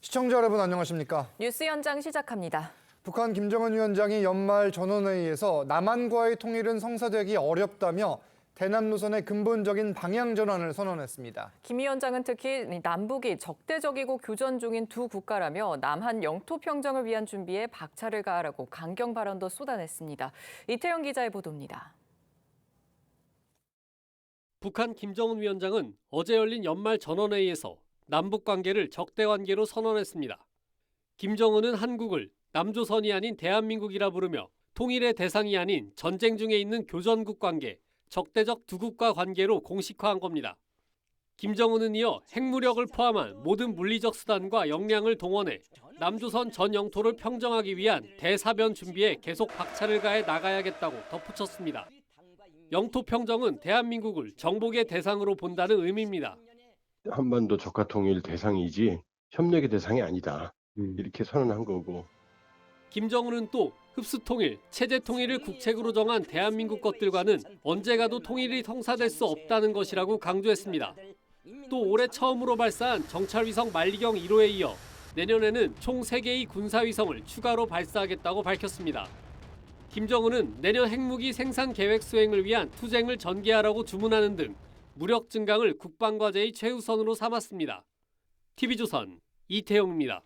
시청자 여러분 안녕하십니까? 뉴스 현장 시작합니다. 북한 김정은 위원장이 연말 전원회의에서 남한과의 통일은 성사되기 어렵다며 대남 노선의 근본적인 방향 전환을 선언했습니다. 김 위원장은 특히 남북이 적대적이고 교전 중인 두 국가라며 남한 영토 평정을 위한 준비에 박차를 가하라고 강경 발언도 쏟아냈습니다. 이태영 기자의 보도입니다. 북한 김정은 위원장은 어제 열린 연말 전원회의에서 남북 관계를 적대 관계로 선언했습니다. 김정은은 한국을 남조선이 아닌 대한민국이라 부르며 통일의 대상이 아닌 전쟁 중에 있는 교전국 관계, 적대적 두 국가 관계로 공식화한 겁니다. 김정은은 이어 핵무력을 포함한 모든 물리적 수단과 역량을 동원해 남조선 전 영토를 평정하기 위한 대사변 준비에 계속 박차를 가해 나가야겠다고 덧붙였습니다. 영토 평정은 대한민국을 정복의 대상으로 본다는 의미입니다. 한반도 적화 통일 대상이지 협력의 대상이 아니다. 이렇게 선언한 거고. 김정은은 또 흡수 통일, 체제 통일을 국책으로 정한 대한민국 것들과는 언제 가도 통일이 성사될 수 없다는 것이라고 강조했습니다. 또 올해 처음으로 발사한 정찰위성 만리경 1호에 이어 내년에는 총 3개의 군사위성을 추가로 발사하겠다고 밝혔습니다. 김정은은 내년 핵무기 생산 계획 수행을 위한 투쟁을 전개하라고 주문하는 등 무력 증강을 국방과제의 최우선으로 삼았습니다. TV조선 이태영입니다.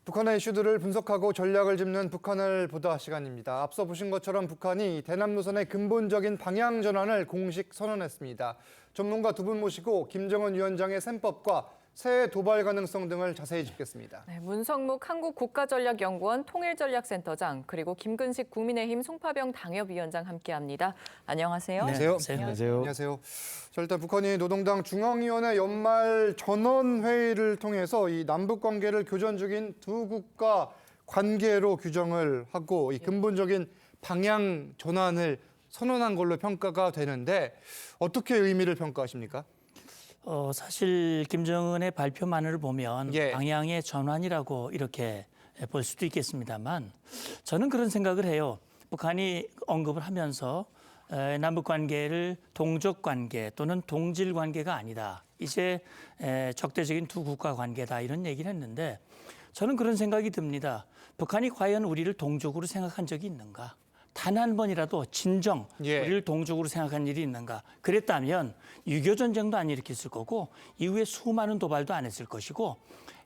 북한의 이슈들을 분석하고 전략을 짚는 북한을 보다 시간입니다. 앞서 보신 것처럼 북한이 대남 노선의 근본적인 방향 전환을 공식 선언했습니다. 전문가 두 분 모시고 김정은 위원장의 셈법과 새해 도발 가능성 등을 자세히 짚겠습니다. 네, 문성묵 한국국가전략연구원 통일전략센터장 그리고 김근식 국민의힘 송파병 당협위원장 함께합니다. 안녕하세요. 안녕하세요. 안녕하세요. 안녕하세요. 자, 일단 북한이 노동당 중앙위원회 연말 전원 회의를 통해서 이 남북 관계를 교전 중인 두 국가 관계로 규정을 하고 이 근본적인 방향 전환을 선언한 걸로 평가가 되는데 어떻게 의미를 평가하십니까? 사실 김정은의 발표만을 보면 예. 방향의 전환이라고 이렇게 볼 수도 있겠습니다만 저는 그런 생각을 해요. 북한이 언급을 하면서 남북 관계를 동족 관계 또는 동질 관계가 아니다. 이제 적대적인 두 국가 관계다 이런 얘기를 했는데 저는 그런 생각이 듭니다. 북한이 과연 우리를 동족으로 생각한 적이 있는가? 단 한 번이라도 진정 우리를 동족으로 생각한 일이 있는가? 그랬다면 6.25 전쟁도 안 일으켰을 거고 이후에 수많은 도발도 안 했을 것이고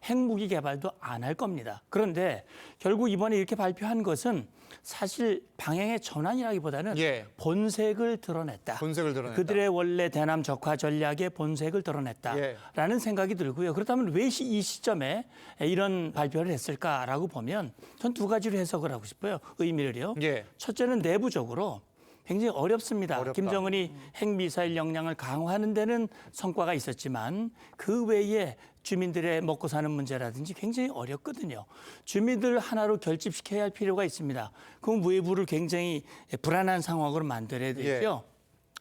핵무기 개발도 안 할 겁니다. 그런데 결국 이번에 이렇게 발표한 것은 사실 방향의 전환이라기보다는 본색을 드러냈다. 본색을 드러냈다. 그들의 원래 대남 적화 전략의 본색을 드러냈다라는 생각이 들고요. 그렇다면 왜 이 시점에 이런 발표를 했을까라고 보면 전 두 가지로 해석을 하고 싶어요. 의미를요. 첫째는 내부적으로 굉장히 어렵습니다. 김정은이 핵미사일 역량을 강화하는 데는 성과가 있었지만 그 외에 주민들의 먹고 사는 문제라든지 굉장히 어렵거든요. 주민들 하나로 결집시켜야 할 필요가 있습니다. 그럼 외부를 굉장히 불안한 상황으로 만들어야 되고요.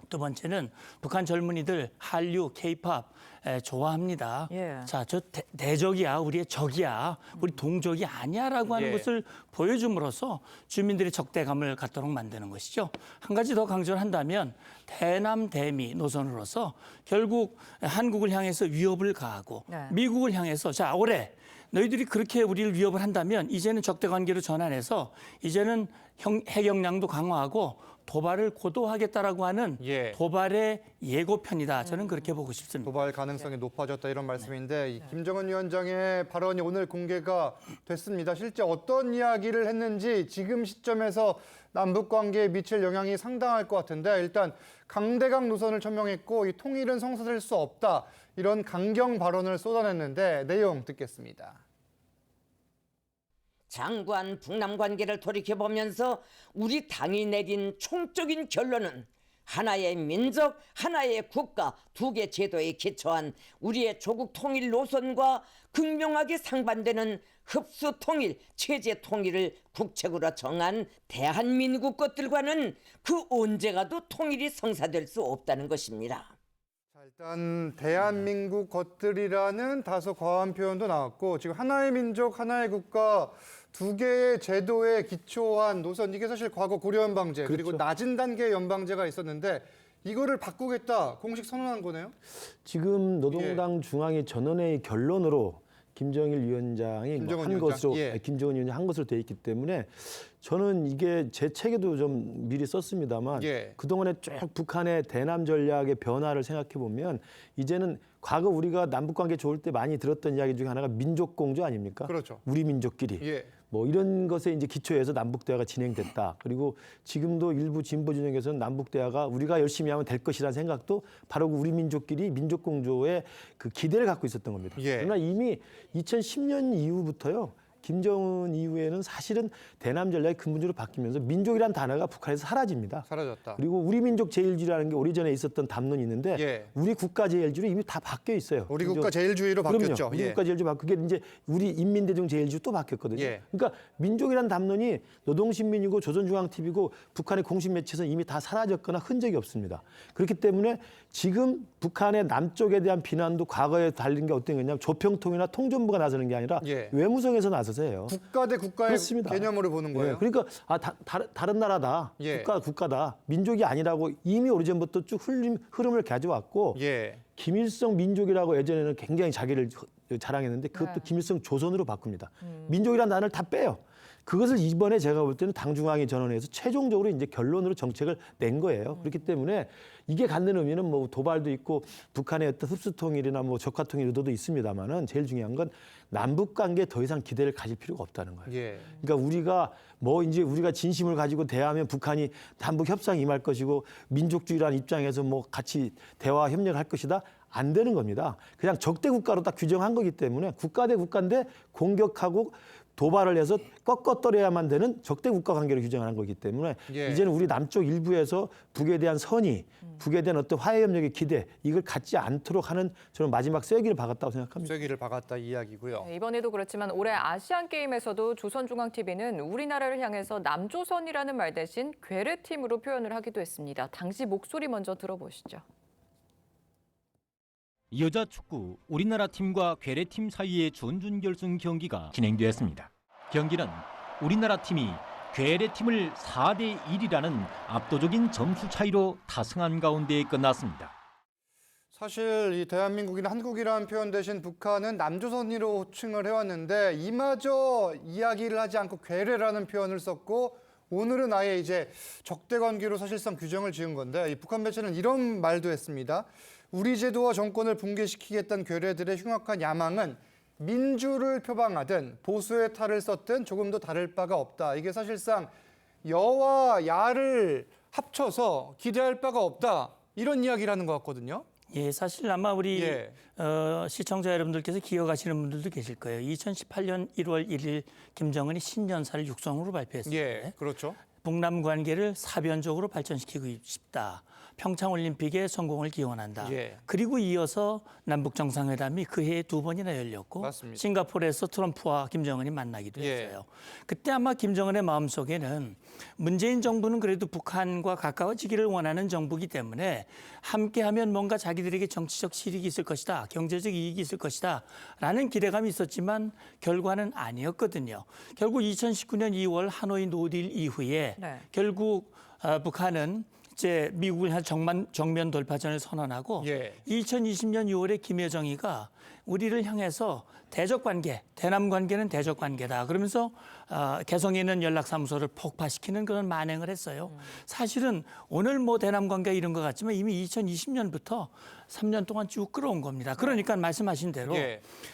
두 번째는 북한 젊은이들 한류, 케이팝 좋아합니다. 자, 저 대적이야, 우리의 적이야, 우리 동족이 아니야라고 하는 것을 보여줌으로써 주민들의 적대감을 갖도록 만드는 것이죠. 한 가지 더 강조를 한다면 대남 대미 노선으로서 결국 한국을 향해서 위협을 가하고 미국을 향해서 자 올해 너희들이 그렇게 우리를 위협을 한다면 이제는 적대 관계로 전환해서 이제는 핵 역량도 강화하고 도발을 고도하겠다라고 하는 도발의 예고편이다. 저는 그렇게 보고 싶습니다. 도발 가능성이 높아졌다 이런 말씀인데 이 김정은 위원장의 발언이 오늘 공개가 됐습니다. 실제 어떤 이야기를 했는지 지금 시점에서 남북 관계에 미칠 영향이 상당할 것 같은데 일단 강대강 노선을 천명했고 이 통일은 성사될 수 없다. 이런 강경 발언을 쏟아냈는데 내용 듣겠습니다. 장관 북남 관계를 돌이켜보면서 우리 당이 내린 총적인 결론은 하나의 민족, 하나의 국가, 두 개 제도에 기초한 우리의 조국 통일 노선과 극명하게 상반되는 흡수 통일, 체제 통일을 국책으로 정한 대한민국 것들과는 그 언제 가도 통일이 성사될 수 없다는 것입니다. 일단 대한민국 것들이라는 다소 과한 표현도 나왔고 지금 하나의 민족, 하나의 국가 두 개의 제도에 기초한 노선 이게 사실 과거 고려연방제 그리고 낮은 단계의 연방제가 있었는데 이거를 바꾸겠다 공식 선언한 거네요. 지금 노동당 중앙위 전원회의 결론으로 김정일 위원장이 김정은 위원장이 한 것으로 돼 있기 때문에 저는 이게 제 책에도 좀 미리 썼습니다만 그동안에 쭉 북한의 대남 전략의 변화를 생각해 보면 이제는 과거 우리가 남북 관계 좋을 때 많이 들었던 이야기 중에 하나가 민족 공조 아닙니까? 그렇죠. 우리 민족끼리. 뭐 이런 것에 이제 기초해서 남북 대화가 진행됐다. 그리고 지금도 일부 진보 진영에서는 남북 대화가 우리가 열심히 하면 될 것이라는 생각도 바로 우리 민족끼리 민족 공조에 그 기대를 갖고 있었던 겁니다. 그러나 이미 2010년 이후부터요. 김정은 이후에는 사실은 대남 전략이 근본적으로 바뀌면서 민족이란 단어가 북한에서 사라집니다. 사라졌다. 그리고 우리 민족 제일주의라는 게 오래전에 있었던 담론이 있는데 우리 국가 제일주의 이미 다 바뀌어 있어요. 우리 국가 제일주의로 바뀌었죠. 우리 국가 제일주의 바뀌고 그게 이제 우리 인민대중 제일주의 또 바뀌었거든요. 그러니까 민족이란 담론이 노동신민이고 조선중앙TV고 북한의 공식 매체에서 이미 다 사라졌거나 흔적이 없습니다. 그렇기 때문에 지금 북한의 남쪽에 대한 비난도 과거에 달린 게 어떤 거냐면 조평통이나 통전부가 나서는 게 아니라 외무성에서 나서세요. 국가 대 국가의 개념으로 보는 거예요. 그러니까 다른 나라다. 국가다. 민족이 아니라고 이미 오래전부터 쭉 흐름을 가져왔고 김일성 민족이라고 예전에는 굉장히 자기를 자랑했는데 그것도 김일성 조선으로 바꿉니다. 민족이라는 단어를 다 빼요. 그것을 이번에 제가 볼 때는 당중앙위 전원회에서 최종적으로 이제 결론으로 정책을 낸 거예요. 그렇기 때문에 이게 갖는 의미는 뭐 도발도 있고 북한의 어떤 흡수통일이나 뭐 적화통일 의도도 있습니다만은 제일 중요한 건 남북 관계에 더 이상 기대를 가질 필요가 없다는 거예요. 그러니까 우리가 뭐 이제 우리가 진심을 가지고 대하면 북한이 남북 협상 임할 것이고 민족주의라는 입장에서 뭐 같이 대화 협력할 것이다. 안 되는 겁니다. 그냥 적대 국가로 딱 규정한 거기 때문에 국가 대 국가인데 공격하고 도발을 해서 꺾어떨어야만 되는 적대 국가 관계로 규정한 거기 때문에 이제는 우리 남쪽 일부에서 북에 대한 선의, 북에 대한 어떤 화해 협력의 기대 이걸 갖지 않도록 하는 저는 마지막 쐐기를 박았다고 생각합니다. 쐐기를 박았다 이 이야기고요. 이번에도 그렇지만 올해 아시안 게임에서도 조선중앙TV는 우리나라를 향해서 남조선이라는 말 대신 괴뢰팀으로 표현을 하기도 했습니다. 당시 목소리 먼저 들어보시죠. 여자 축구 우리나라 팀과 괴뢰팀 사이의 준결승 경기가 진행되었습니다. 경기는 우리나라 팀이 괴뢰팀을 4대 1이라는 압도적인 점수 차이로 다승한 가운데 끝났습니다. 사실 이 대한민국이나 한국이라는 표현 대신 북한은 남조선으로 호칭을 해왔는데 이마저 이야기를 하지 않고 괴뢰라는 표현을 썼고 오늘은 아예 이제 적대 관계로 사실상 규정을 지은 건데 이 북한 매체는 이런 말도 했습니다. 우리 제도와 정권을 붕괴시키겠다는 괴뢰들의 흉악한 야망은 민주를 표방하든 보수의 탈을 썼든 조금도 다를 바가 없다. 이게 사실상 여와 야를 합쳐서 기대할 바가 없다. 이런 이야기를 하는 것 같거든요. 사실 아마 우리 시청자 여러분들께서 기억하시는 분들도 계실 거예요. 2018년 1월 1일 김정은이 신년사를 육성으로 발표했을 때 그렇죠. 북남 관계를 사변적으로 발전시키고 싶다. 평창올림픽의 성공을 기원한다. 그리고 이어서 남북 정상회담이 그 해에 2번이나 열렸고 맞습니다. 싱가포르에서 트럼프와 김정은이 만나기도 했어요. 그때 아마 김정은의 마음속에는 문재인 정부는 그래도 북한과 가까워지기를 원하는 정부이기 때문에 함께하면 뭔가 자기들에게 정치적 실익이 있을 것이다. 경제적 이익이 있을 것이다. 라는 기대감이 있었지만 결과는 아니었거든요. 결국 2019년 2월 하노이 노딜 이후에 결국 북한은 이제 미국을 향한 정면 돌파전을 선언하고 2020년 6월에 김여정이가 우리를 향해서 대적 관계, 대남 관계는 대적 관계다. 그러면서 개성에 있는 연락사무소를 폭파시키는 그런 만행을 했어요. 사실은 오늘 뭐 대남 관계 이런 것 같지만 이미 2020년부터 3년 동안 쭉 끌어온 겁니다. 그러니까 말씀하신 대로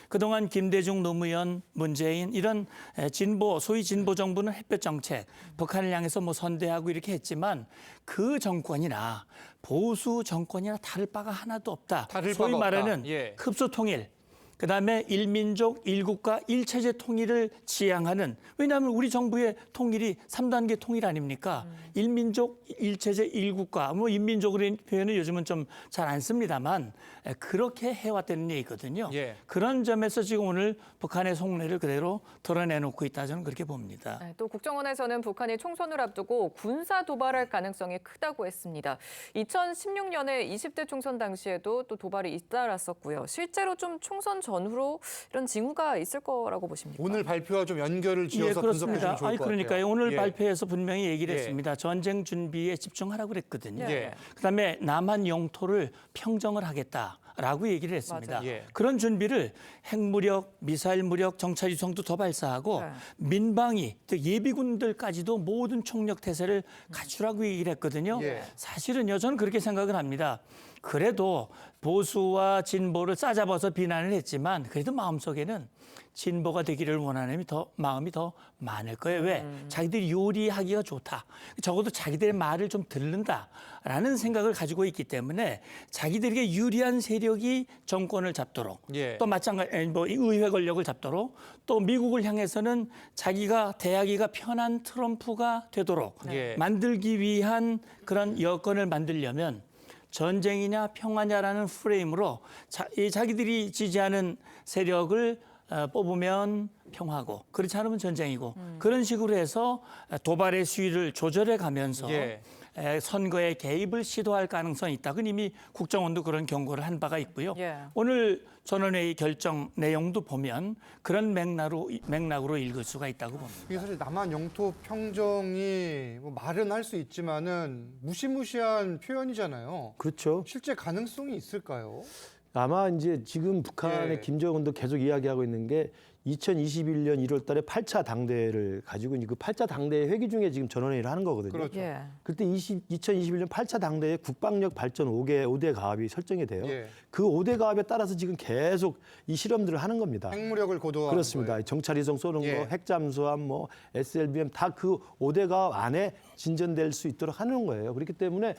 그동안 김대중, 노무현, 문재인 이런 진보, 소위 진보 정부는 햇볕 정책, 북한을 향해서 뭐 선대하고 이렇게 했지만 그 정권이나 보수 정권이나 다를 바가 하나도 없다. 소위 말하는 흡수통일. 그다음에 일민족, 일국가, 일체제 통일을 지향하는, 왜냐하면 우리 정부의 통일이 3단계 통일 아닙니까? 일민족, 일체제, 일국가, 뭐 인민족으로 표현은 요즘은 좀 잘 안 씁니다만 그렇게 해왔다는 얘기거든요. 예. 그런 점에서 지금 오늘 북한의 속내를 그대로 드러내놓고 있다, 저는 그렇게 봅니다. 네, 또 국정원에서는 북한이 총선을 앞두고 군사 도발할 가능성이 크다고 했습니다. 2016년에 20대 총선 당시에도 또 도발이 잇따랐었고요. 실제로 좀 총선 전후로 이런 징후가 있을 거라고 보십니까? 오늘 발표와 좀 연결을 지어서 분석해 주시면 좋을 것 같아요. 그러니까요. 오늘 예. 발표에서 분명히 얘기를 예. 했습니다. 전쟁 준비에 집중하라고 그랬거든요. 예. 그다음에 남한 영토를 평정을 하겠다라고 얘기를 했습니다. 맞아요. 예. 그런 준비를 핵무력, 미사일 무력, 정찰 유성도 더 발사하고 네. 민방위, 즉 예비군들까지도 모든 총력 태세를 갖추라고 얘기를 했거든요. 예. 사실은요, 저는 그렇게 생각을 합니다. 그래도 보수와 진보를 싸잡아서 비난을 했지만 그래도 마음속에는 진보가 되기를 원하는 마음이 더 많을 거예요. 왜? 자기들이 요리하기가 좋다. 적어도 자기들의 말을 좀 듣는다라는 생각을 가지고 있기 때문에 자기들에게 유리한 세력이 정권을 잡도록 예. 또 마찬가지 뭐 의회 권력을 잡도록 또 미국을 향해서는 자기가 대하기가 편한 트럼프가 되도록 예. 만들기 위한 그런 여건을 만들려면 전쟁이냐 평화냐라는 프레임으로 자기들이 지지하는 세력을 뽑으면 평화고 그렇지 않으면 전쟁이고 그런 식으로 해서 도발의 수위를 조절해 가면서 예. 선거에 개입을 시도할 가능성이 있다. 그건 이미 국정원도 그런 경고를 한 바가 있고요. 예. 오늘 전원회의 결정 내용도 보면 그런 맥락으로 읽을 수가 있다고 봅니다. 이게 사실 남한 영토 평정이 뭐 말은 할 수 있지만은 무시무시한 표현이잖아요. 그렇죠. 실제 가능성이 있을까요? 아마 이제 지금 북한의 예. 김정은도 계속 이야기하고 있는 게 2021년 1월 달에 8차 당대회를 가지고 그 8차 당대회 회기 중에 지금 전원회의를 하는 거거든요. 그렇죠. 예. 그때 2021년 8차 당대회 국방력 발전 5대 가압이 설정이 돼요. 예. 그 5대 가압에 따라서 지금 계속 이 실험들을 하는 겁니다. 핵무력을 고도화하는 그렇습니다. 거예요. 정찰위성 쏘는 예. 거, 핵잠수함, 뭐 SLBM 다 그 5대 가압 안에 진전될 수 있도록 하는 거예요. 그렇기 때문에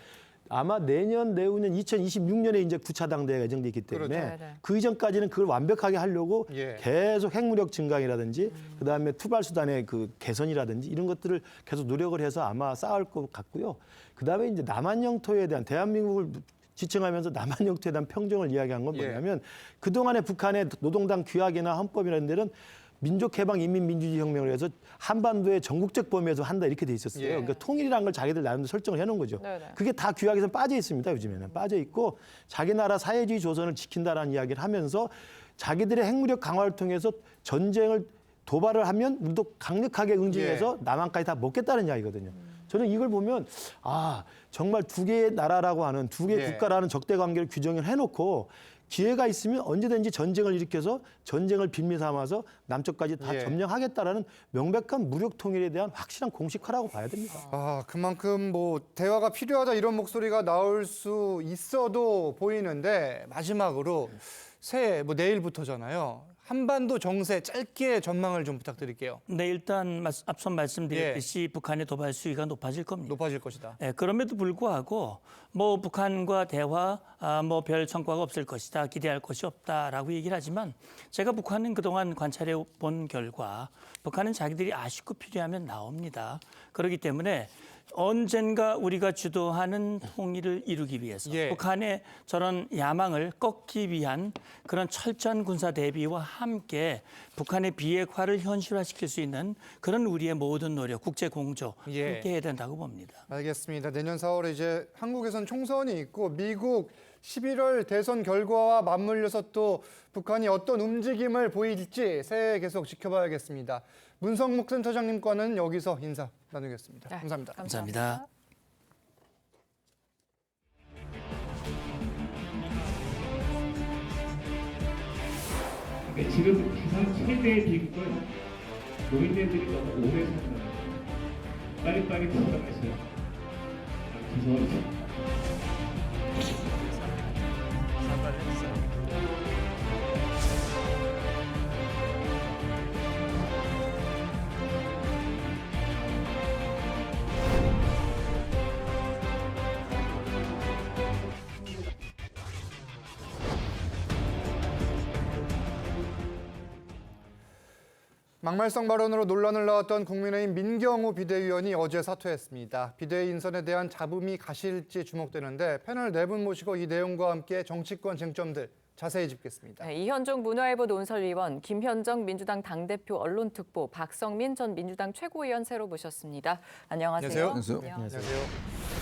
아마 내년, 내후년 2026년에 이제 9차 당대회가 예정돼 있기 때문에 그렇죠. 네네. 그 이전까지는 그걸 완벽하게 하려고 예. 계속 핵무력 증강이라든지 그다음에 투발 수단의 그 개선이라든지 이런 것들을 계속 노력을 해서 아마 쌓을 것 같고요. 그다음에 이제 남한 영토에 대한 대한민국을 지칭하면서 남한 영토에 대한 평정을 이야기한 건 뭐냐면 그동안에 북한의 노동당 규약이나 헌법이라는 데는 민족해방인민민주주의혁명을 해서 한반도의 전국적 범위에서 한다 이렇게 돼 있었어요. 예. 그러니까 통일이라는 걸 자기들 나름대로 설정을 해놓은 거죠. 네네. 그게 다 규약에서 빠져 있습니다. 요즘에는 빠져 있고 자기 나라 사회주의 조선을 지킨다라는 이야기를 하면서 자기들의 핵무력 강화를 통해서 전쟁을 도발을 하면 우리도 강력하게 응징해서 남한까지 다 먹겠다는 이야기거든요. 저는 이걸 보면 아 정말 두 개의 나라라고 하는 두 개의 국가라는 적대 관계를 규정을 해놓고 기회가 있으면 언제든지 전쟁을 일으켜서 전쟁을 빌미 삼아서 남쪽까지 다 점령하겠다라는 명백한 무력 통일에 대한 확실한 공식화라고 봐야 됩니다. 아, 그만큼 뭐 대화가 필요하다 이런 목소리가 나올 수 있어도 보이는데 마지막으로 새해 뭐 내일부터잖아요. 한반도 정세 짧게 전망을 좀 부탁드릴게요. 네, 일단 앞선 말씀드렸듯이 북한의 도발 수위가 높아질 겁니다. 높아질 것이다. 그럼에도 불구하고 뭐 북한과 대화 뭐 별 성과가 없을 것이다, 기대할 것이 없다라고 얘기를 하지만 제가 북한은 그동안 관찰해 본 결과 북한은 자기들이 아쉽고 필요하면 나옵니다. 그렇기 때문에 언젠가 우리가 주도하는 통일을 이루기 위해서 북한의 저런 야망을 꺾기 위한 그런 철저한 군사 대비와 함께 북한의 비핵화를 현실화시킬 수 있는 그런 우리의 모든 노력, 국제 공조 함께 해야 된다고 봅니다. 알겠습니다. 내년 4월에 이제 한국에선 총선이 있고 미국 11월 대선 결과와 맞물려서 또 북한이 어떤 움직임을 보일지 새해 계속 지켜봐야겠습니다. 문성목 센터장님과는 여기서 인사 나누겠습니다. 감사합니다. 감사합니다. 지금 가장 최대의 비극은 노인네들이 너무 오래 산다는 거예요. 빨리빨리 돌아가셔야 돼요. 막말성 발언으로 논란을 낳았던 국민의힘 민경우 비대위원이 어제 사퇴했습니다. 비대위 인선에 대한 잡음이 가실지 주목되는데 패널 4분 모시고 이 내용과 함께 정치권 쟁점들 자세히 짚겠습니다. 네, 이현종 문화일보 논설위원, 김현정 민주당 당대표 언론특보, 박성민 전 민주당 최고위원 새로 모셨습니다. 안녕하세요. 안녕하세요.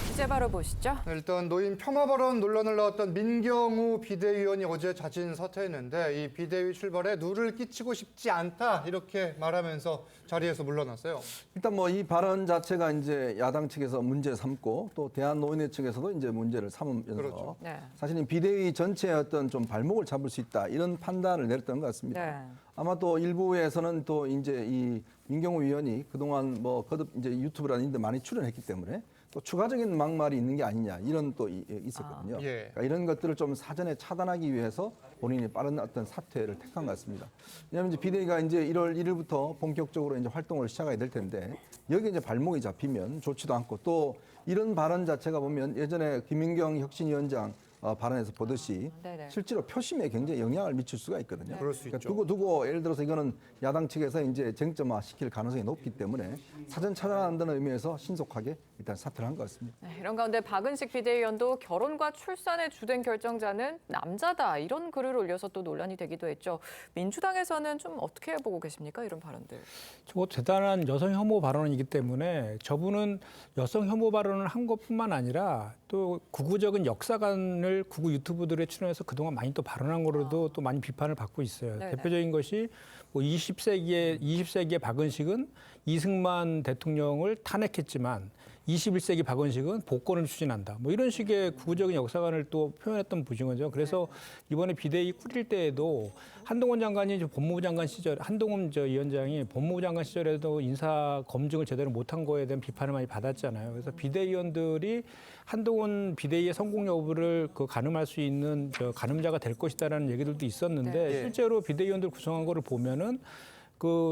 주제 바로 보시죠. 일단 노인 폄하 발언 논란을 낳았던 민경우 비대위원이 어제 자진 사퇴했는데 이 비대위 출발에 누를 끼치고 싶지 않다 이렇게 말하면서 자리에서 물러났어요. 일단 뭐 이 발언 자체가 이제 야당 측에서 문제 삼고 또 대한노인회 측에서도 이제 문제를 삼으면서 그렇죠. 네. 사실은 비대위 전체의 어떤 좀 발목을 잡을 수 있다 이런 판단을 내렸던 것 같습니다. 네. 아마 또 일부에서는 또 이제 이 민경우 위원이 그동안 뭐 거듭 이제 유튜브라는 데 많이 출연했기 때문에 또 추가적인 막말이 있는 게 아니냐 이런 또 있었거든요. 그러니까 이런 것들을 좀 사전에 차단하기 위해서 본인이 빠른 어떤 사퇴를 택한 것 같습니다. 왜냐하면 이제 비대위가 이제 1월 1일부터 본격적으로 이제 활동을 시작해야 될 텐데 여기 이제 발목이 잡히면 좋지도 않고 또 이런 발언 자체가 보면 예전에 김민경 혁신위원장 발언에서 보듯이 실제로 표심에 굉장히 영향을 미칠 수가 있거든요. 그럴 수 있죠. 두고 예를 들어서 이거는 야당 측에서 이제 쟁점화 시킬 가능성이 높기 때문에 사전 차단한다는 의미에서 신속하게 일단 사퇴를 한 것 같습니다. 네, 이런 가운데 박은식 비대위원도 결혼과 출산의 주된 결정자는 남자다 이런 글을 올려서 또 논란이 되기도 했죠. 민주당에서는 좀 어떻게 보고 계십니까? 이런 발언들. 저거 대단한 여성 혐오 발언이기 때문에 저분은 여성 혐오 발언을 한 것뿐만 아니라 또 구구적인 역사관을 구구 유튜브들에 출연해서 그동안 많이 또 발언한 거로도 또 많이 비판을 받고 있어요. 네네. 대표적인 것이 뭐 20세기의 박은식은 이승만 대통령을 탄핵했지만 21세기 박은식은 복권을 추진한다. 뭐 이런 식의 구구적인 역사관을 또 표현했던 분인 거죠. 그래서 이번에 비대위 꾸릴 때에도 한동훈 장관이 법무부 장관 시절, 한동훈 위원장이 법무부 장관 시절에도 인사 검증을 제대로 못한 거에 대한 비판을 많이 받았잖아요. 그래서 비대위원들이 한동훈 비대위의 성공 여부를 가늠할 수 있는 가늠자가 될 것이다라는 얘기들도 있었는데 실제로 비대위원들 구성한 거를 보면은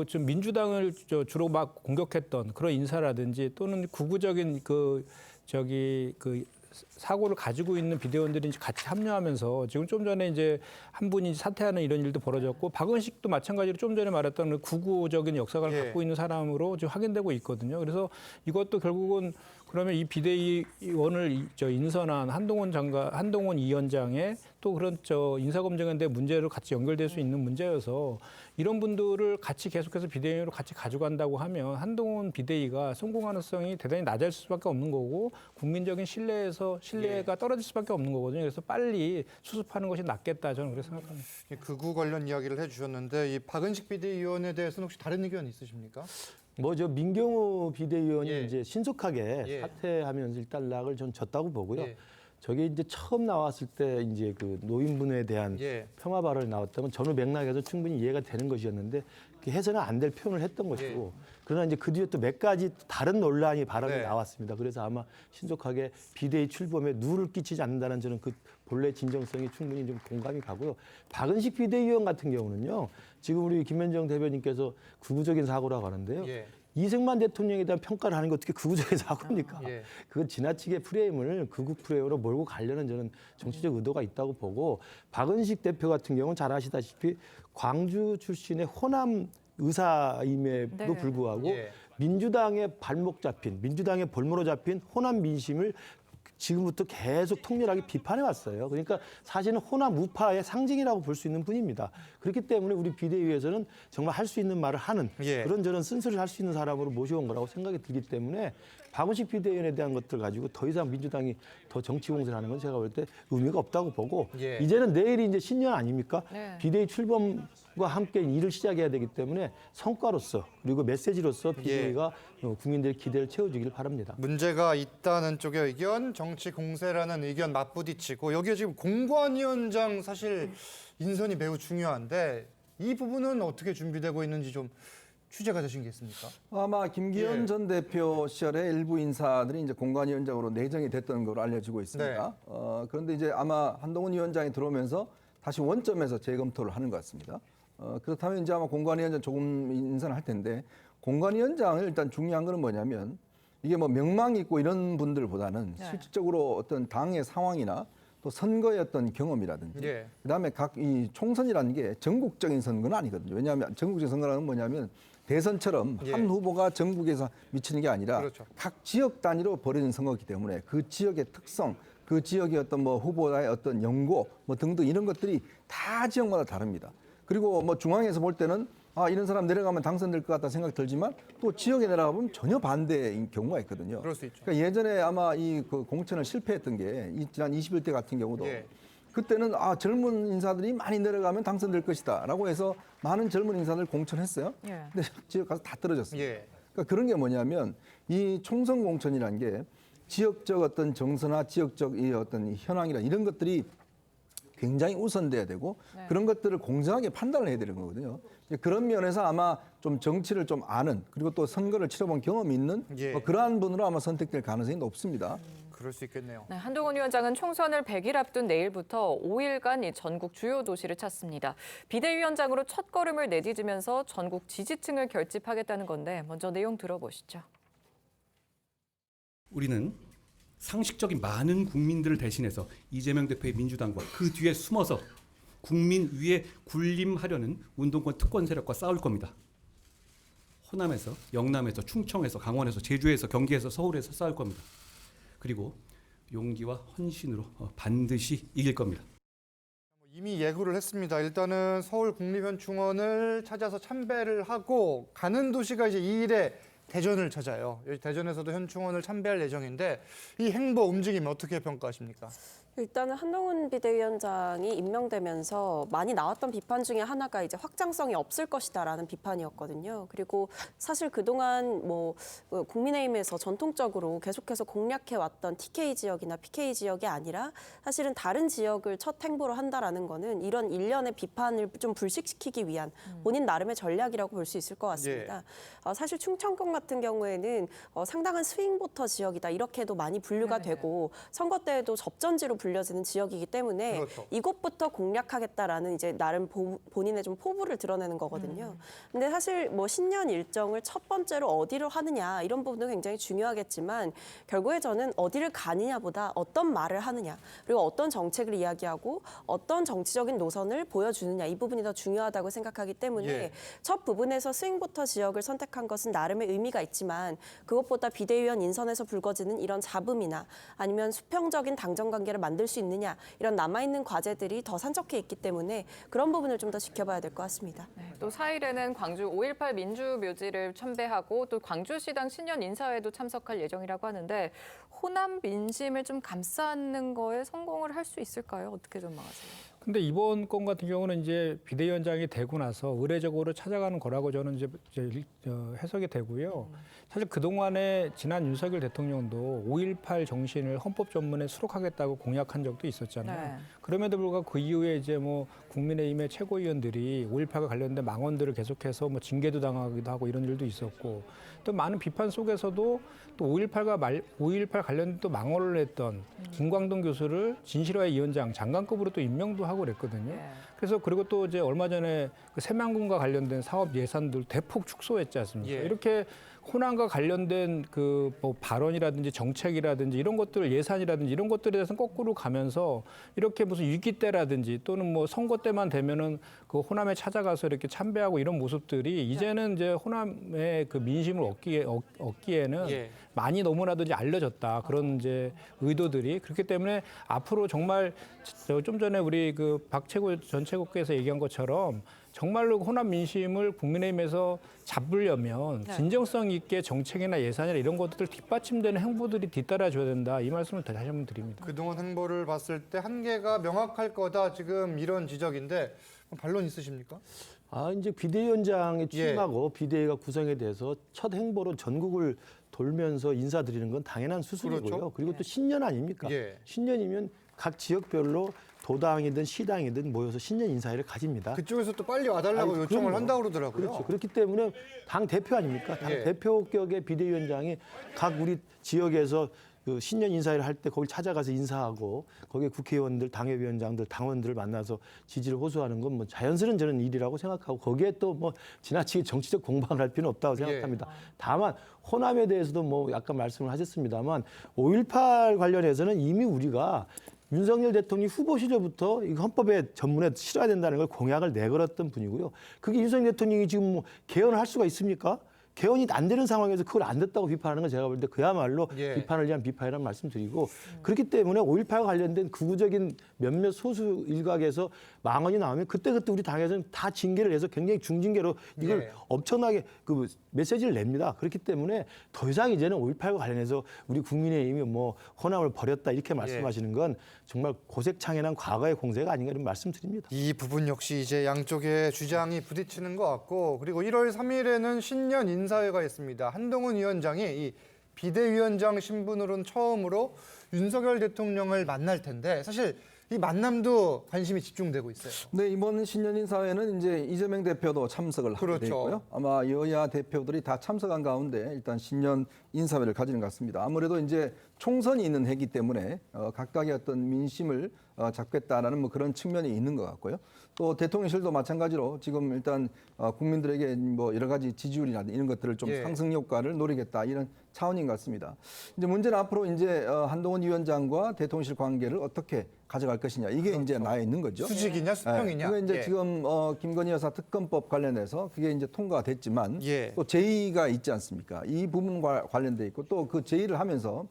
좀 민주당을 주로 막 공격했던 그런 인사라든지 또는 구구적인 사고를 가지고 있는 비대위원들이 같이 합류하면서 지금 좀 전에 이제 한 분이 사퇴하는 이런 일도 벌어졌고 박은식도 마찬가지로 좀 전에 말했던 그 구구적인 역사관을 갖고 있는 사람으로 지금 확인되고 있거든요. 그래서 이것도 결국은 그러면 이 비대위원을 인선한 한동훈 위원장의 또 그런 인사검증에 대한 문제로 같이 연결될 수 있는 문제여서 이런 분들을 같이 계속해서 비대위로 같이 가져간다고 하면 한동훈 비대위가 성공 가능성이 대단히 낮을 수밖에 없는 거고 국민적인 신뢰가 떨어질 수밖에 없는 거거든요. 그래서 빨리 수습하는 것이 낫겠다 저는 그렇게 생각합니다. 극우 관련 이야기를 해주셨는데 이 박은식 비대위원에 대해서는 혹시 다른 의견 있으십니까? 민경우 비대위원이 이제 신속하게 사퇴하면서 일단락을 전 졌다고 보고요. 저게 이제 처음 나왔을 때 이제 그 노인분에 대한 폄하 발언이 나왔다면 전후 맥락에서 충분히 이해가 되는 것이었는데 해서는 안 될 표현을 했던 것이고 그러나 이제 그 뒤에 또 몇 가지 다른 발언이 나왔습니다. 그래서 아마 신속하게 비대위 출범에 누를 끼치지 않는다는 저는 그 본래 진정성이 충분히 좀 공감이 가고요. 박은식 비대위원 같은 경우는요. 지금 우리 김현정 대변인께서 구구적인 사고라고 하는데요. 이승만 대통령에 대한 평가를 하는 게 어떻게 극우적인 사고입니까? 그건 지나치게 프레임을 극우 프레임으로 몰고 가려는 저는 정치적 의도가 있다고 보고 박은식 대표 같은 경우는 잘 아시다시피 광주 출신의 호남 의사임에도 불구하고 민주당의 민주당의 볼모로 잡힌 호남 민심을 지금부터 계속 통렬하게 비판해 왔어요. 그러니까 사실은 호남 우파의 상징이라고 볼 수 있는 분입니다. 그렇기 때문에 우리 비대위에서는 정말 할 수 있는 말을 하는 그런 저런 쓴소리를 할 수 있는 사람으로 모셔온 거라고 생각이 들기 때문에 박은식 비대위원에 대한 것들 가지고 더 이상 민주당이 더 정치 공세를 하는 건 제가 볼 때 의미가 없다고 보고 이제는 내일이 이제 신년 아닙니까? 비대위 출범과 함께 일을 시작해야 되기 때문에 성과로서 그리고 메시지로서 비대위가 국민들의 기대를 채워주길 바랍니다. 문제가 있다는 쪽의 의견, 정치 공세라는 의견 맞부딪히고 여기에 지금 공관위원장 사실 인선이 매우 중요한데 이 부분은 어떻게 준비되고 있는지 좀 취재가 되신 게 있습니까? 아마 김기현 전 대표 시절에 일부 인사들이 이제 공관위원장으로 내정이 됐던 걸로 알려지고 있습니다. 그런데 이제 아마 한동훈 위원장이 들어오면서 다시 원점에서 재검토를 하는 것 같습니다. 그렇다면 이제 아마 공관위원장 조금 인선을 할 텐데 공관위원장을 일단 중요한 거는 뭐냐면 이게 뭐 명망이 있고 이런 분들보다는 실질적으로 어떤 당의 상황이나 또 선거의 어떤 경험이라든지 그다음에 각 이 총선이라는 게 전국적인 선거는 아니거든요. 왜냐하면 전국적인 선거라는 건 뭐냐면 대선처럼 예. 한 후보가 전국에서 미치는 게 아니라 그렇죠. 각 지역 단위로 벌어진 선거이기 때문에 그 지역의 특성, 그 지역의 어떤 뭐 후보자의 어떤 연고 뭐 등등 이런 것들이 다 지역마다 다릅니다. 그리고 뭐 중앙에서 볼 때는 아, 이런 사람 내려가면 당선될 것 같다 생각이 들지만 또 지역에 내려가 보면 전혀 반대인 경우가 있거든요. 그럴 수 있죠. 그러니까 예전에 아마 이 그 공천을 실패했던 게 지난 21대 같은 경우도 예. 그때는 아, 젊은 인사들이 많이 내려가면 당선될 것이다라고 해서 많은 젊은 인사들 공천했어요. 예. 근데 지역 가서 다 떨어졌어요. 예. 그러니까 그런 게 뭐냐면 이 총선 공천이라는 게 지역적 어떤 정서나 지역적 이 어떤 현황이나 이런 것들이 굉장히 우선돼야 되고 네. 그런 것들을 공정하게 판단을 해야 되는 거거든요. 이제 그런 면에서 아마 좀 정치를 좀 아는 그리고 또 선거를 치러본 경험이 있는 예. 뭐 그러한 분으로 아마 선택될 가능성이 높습니다. 그럴 수 있겠네요. 네, 한동훈 위원장은 총선을 100일 앞둔 내일부터 5일간 이 전국 주요 도시를 찾습니다. 비대위원장으로 첫걸음을 내디디면서 전국 지지층을 결집하겠다는 건데 먼저 내용 들어보시죠. 우리는 상식적인 많은 국민들을 대신해서 이재명 대표의 민주당과 그 뒤에 숨어서 국민 위에 군림하려는 운동권 특권 세력과 싸울 겁니다. 호남에서, 영남에서, 충청에서, 강원에서, 제주에서, 경기에서, 서울에서 싸울 겁니다. 그리고 용기와 헌신으로 반드시 이길 겁니다. 이미 예고를 했습니다. 일단은 서울 국립현충원을 찾아서 참배를 하고 가는 도시가 이제 2일에 대전을 찾아요. 여기 대전에서도 현충원을 참배할 예정인데 이 행보 움직임 어떻게 평가하십니까? 일단은 한동훈 비대위원장이 임명되면서 많이 나왔던 비판 중에 하나가 이제 확장성이 없을 것이다라는 비판이었거든요. 그리고 사실 그동안 뭐 국민의힘에서 전통적으로 계속해서 공략해왔던 TK 지역이나 PK 지역이 아니라 사실은 다른 지역을 첫 행보로 한다라는 거는 이런 일련의 비판을 좀 불식시키기 위한 본인 나름의 전략이라고 볼 수 있을 것 같습니다. 사실 충청권 같은 경우에는 상당한 스윙보터 지역이다 이렇게도 많이 분류가 되고 선거 때에도 접전지로 불려지는 지역이기 때문에 그렇죠. 이곳부터 공략하겠다라는 이제 나름 본인의 좀 포부를 드러내는 거거든요. 근데 사실 뭐 신년 일정을 첫 번째로 어디로 하느냐 이런 부분도 굉장히 중요하겠지만 결국에 저는 어디를 가느냐보다 어떤 말을 하느냐 그리고 어떤 정책을 이야기하고 어떤 정치적인 노선을 보여주느냐 이 부분이 더 중요하다고 생각하기 때문에 예. 첫 부분에서 스윙부터 지역을 선택한 것은 나름의 의미가 있지만 그것보다 비대위원 인선에서 불거지는 이런 잡음이나 아니면 수평적인 당정 관계를 만들 수 있느냐 이런 남아있는 과제들이 더 산적해 있기 때문에 그런 부분을 좀 더 지켜봐야 될 것 같습니다. 네, 또 4일에는 광주 5.18 민주묘지를 참배하고 또 광주시당 신년 인사회도 참석할 예정이라고 하는데 호남 민심을 좀 감싸는 거에 성공을 할 수 있을까요? 어떻게 전망하세요? 근데 이번 건 같은 경우는 이제 비대위원장이 되고 나서 의례적으로 찾아가는 거라고 저는 이제 해석이 되고요. 사실 그동안에 지난 윤석열 대통령도 5.18 정신을 헌법 전문에 수록하겠다고 공약한 적도 있었잖아요. 네. 그럼에도 불구하고 그 이후에 이제 뭐 국민의힘의 최고위원들이 5.18과 관련된 망언들을 계속해서 뭐 징계도 당하기도 하고 이런 일도 있었고 또 많은 비판 속에서도 또 5.18 관련된 또 망언을 했던 김광동 교수를 진실화의 위원장 장관급으로 또 임명도 하고 그랬거든요. 그래서 그리고 또 이제 얼마 전에 그 새만금과 관련된 사업 예산들 대폭 축소했지 않습니까? 예. 이렇게 호남과 관련된 그 뭐 발언이라든지 정책이라든지 이런 것들 예산이라든지 이런 것들에 대해서는 거꾸로 가면서 이렇게 무슨 위기 때라든지 또는 뭐 선거 때만 되면은 그 호남에 찾아가서 이렇게 참배하고 이런 모습들이 이제는 이제 호남의 그 민심을 얻기에는 예. 많이 너무나도 이제 알려졌다 그런 이제 의도들이 그렇기 때문에 앞으로 정말 좀 전에 우리 그 박최고 전 최고께서 얘기한 것처럼 정말로 호남 민심을 국민의힘에서 잡으려면 진정성 있게 정책이나 예산이나 이런 것들 뒷받침되는 행보들이 뒤따라줘야 된다. 이 말씀을 다시 한번 드립니다. 그동안 행보를 봤을 때 한계가 명확할 거다 지금 이런 지적인데 반론 있으십니까? 이제 비대위원장에 취임하고 비대위가 구성에 대해서 첫 행보로 전국을 돌면서 인사드리는 건 당연한 수순이고요. 그렇죠. 그리고 또 신년 아닙니까? 예. 신년이면 각 지역별로 도당이든 시당이든 모여서 신년 인사회를 가집니다. 그쪽에서 또 빨리 와달라고 요청을 그럼요. 한다고 그러더라고요. 그렇죠. 그렇기 때문에 당 대표 아닙니까? 당 예. 대표격의 비대위원장이 각 우리 지역에서 그 신년 인사회를 할 때 거기 찾아가서 인사하고 거기에 국회의원들, 당협위원장들, 당원들을 만나서 지지를 호소하는 건 뭐 자연스러운 저는 일이라고 생각하고 거기에 또 뭐 지나치게 정치적 공방을 할 필요는 없다고 생각합니다. 다만 호남에 대해서도 뭐 약간 말씀을 하셨습니다만 5.18 관련해서는 이미 우리가 윤석열 대통령이 후보 시절부터 이 헌법에 전문에 실어야 된다는 걸 공약을 내걸었던 분이고요. 그게 윤석열 대통령이 지금 뭐 개헌을 할 수가 있습니까? 개헌이 안 되는 상황에서 그걸 안 됐다고 비판하는 건 제가 볼 때 그야말로 비판을 위한 비판이라는 말씀드리고 그렇기 때문에 5.18과 관련된 극우적인 몇몇 소수 일각에서 망언이 나오면 그때그때 우리 당에서는 다 징계를 해서 굉장히 중징계로 이걸 엄청나게 그 메시지를 냅니다. 그렇기 때문에 더 이상 이제는 5.18과 관련해서 우리 국민의힘이 뭐 호남을 버렸다 이렇게 말씀하시는 건 정말 고색창연한 과거의 공세가 아닌가 이런 말씀드립니다. 이 부분 역시 이제 양쪽의 주장이 부딪히는 것 같고 그리고 1월 3일에는 신년 인사회가 있습니다. 한동훈 위원장이 이 비대위원장 신분으로는 처음으로 윤석열 대통령을 만날 텐데 사실 이 만남도 관심이 집중되고 있어요. 네, 이번 신년 인사회는 이제 이재명 대표도 참석을 하게 돼 있고요. 아마 여야 대표들이 다 참석한 가운데 일단 신년 인사회를 가지는 것 같습니다. 아무래도 이제 총선이 있는 해기 때문에 각각의 어떤 민심을 잡겠다라는 뭐 그런 측면이 있는 것 같고요. 또 대통령실도 마찬가지로 지금 일단 국민들에게 뭐 여러 가지 지지율이나 이런 것들을 좀 상승 효과를 노리겠다 이런 차원인 것 같습니다. 이제 문제는 앞으로 이제 한동훈 위원장과 대통령실 관계를 어떻게 가져갈 것이냐 이게 이제 나와 있는 거죠. 수직이냐 수평이냐. 그게 이제 지금 김건희 여사 특검법 관련해서 그게 이제 통과됐지만 또 제의가 있지 않습니까? 이 부분과 관련돼 있고 또 그 제의를 하면서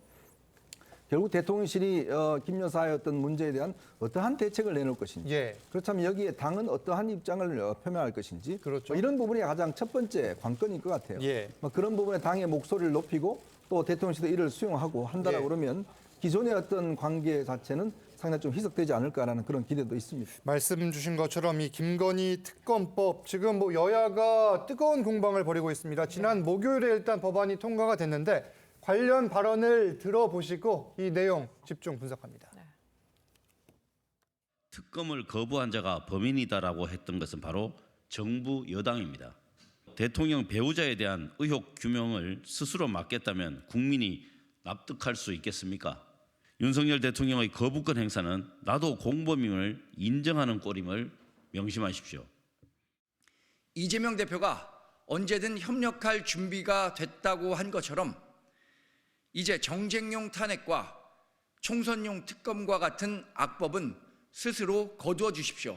결국 대통령실이 김 여사의 어떤 문제에 대한 어떠한 대책을 내놓을 것인지 그렇다면 여기에 당은 어떠한 입장을 표명할 것인지 뭐 이런 부분이 가장 첫 번째 관건일 것 같아요. 뭐 그런 부분에 당의 목소리를 높이고 또 대통령실도 이를 수용하고 한다라고 그러면 기존의 어떤 관계 자체는 상당히 좀 희석되지 않을까라는 그런 기대도 있습니다. 말씀 주신 것처럼 이 김건희 특검법 지금 뭐 여야가 뜨거운 공방을 벌이고 있습니다. 지난 목요일에 일단 법안이 통과가 됐는데 관련 발언을 들어보시고 이 내용 집중 분석합니다. 특검을 거부한 자가 범인이다라고 했던 것은 바로 정부 여당입니다. 대통령 배우자에 대한 의혹 규명을 스스로 맡겠다면 국민이 납득할 수 있겠습니까? 윤석열 대통령의 거부권 행사는 나도 공범임을 인정하는 꼴임을 명심하십시오. 이재명 대표가 언제든 협력할 준비가 됐다고 한 것처럼 이제 정쟁용 탄핵과 총선용 특검과 같은 악법은 스스로 거두어 주십시오.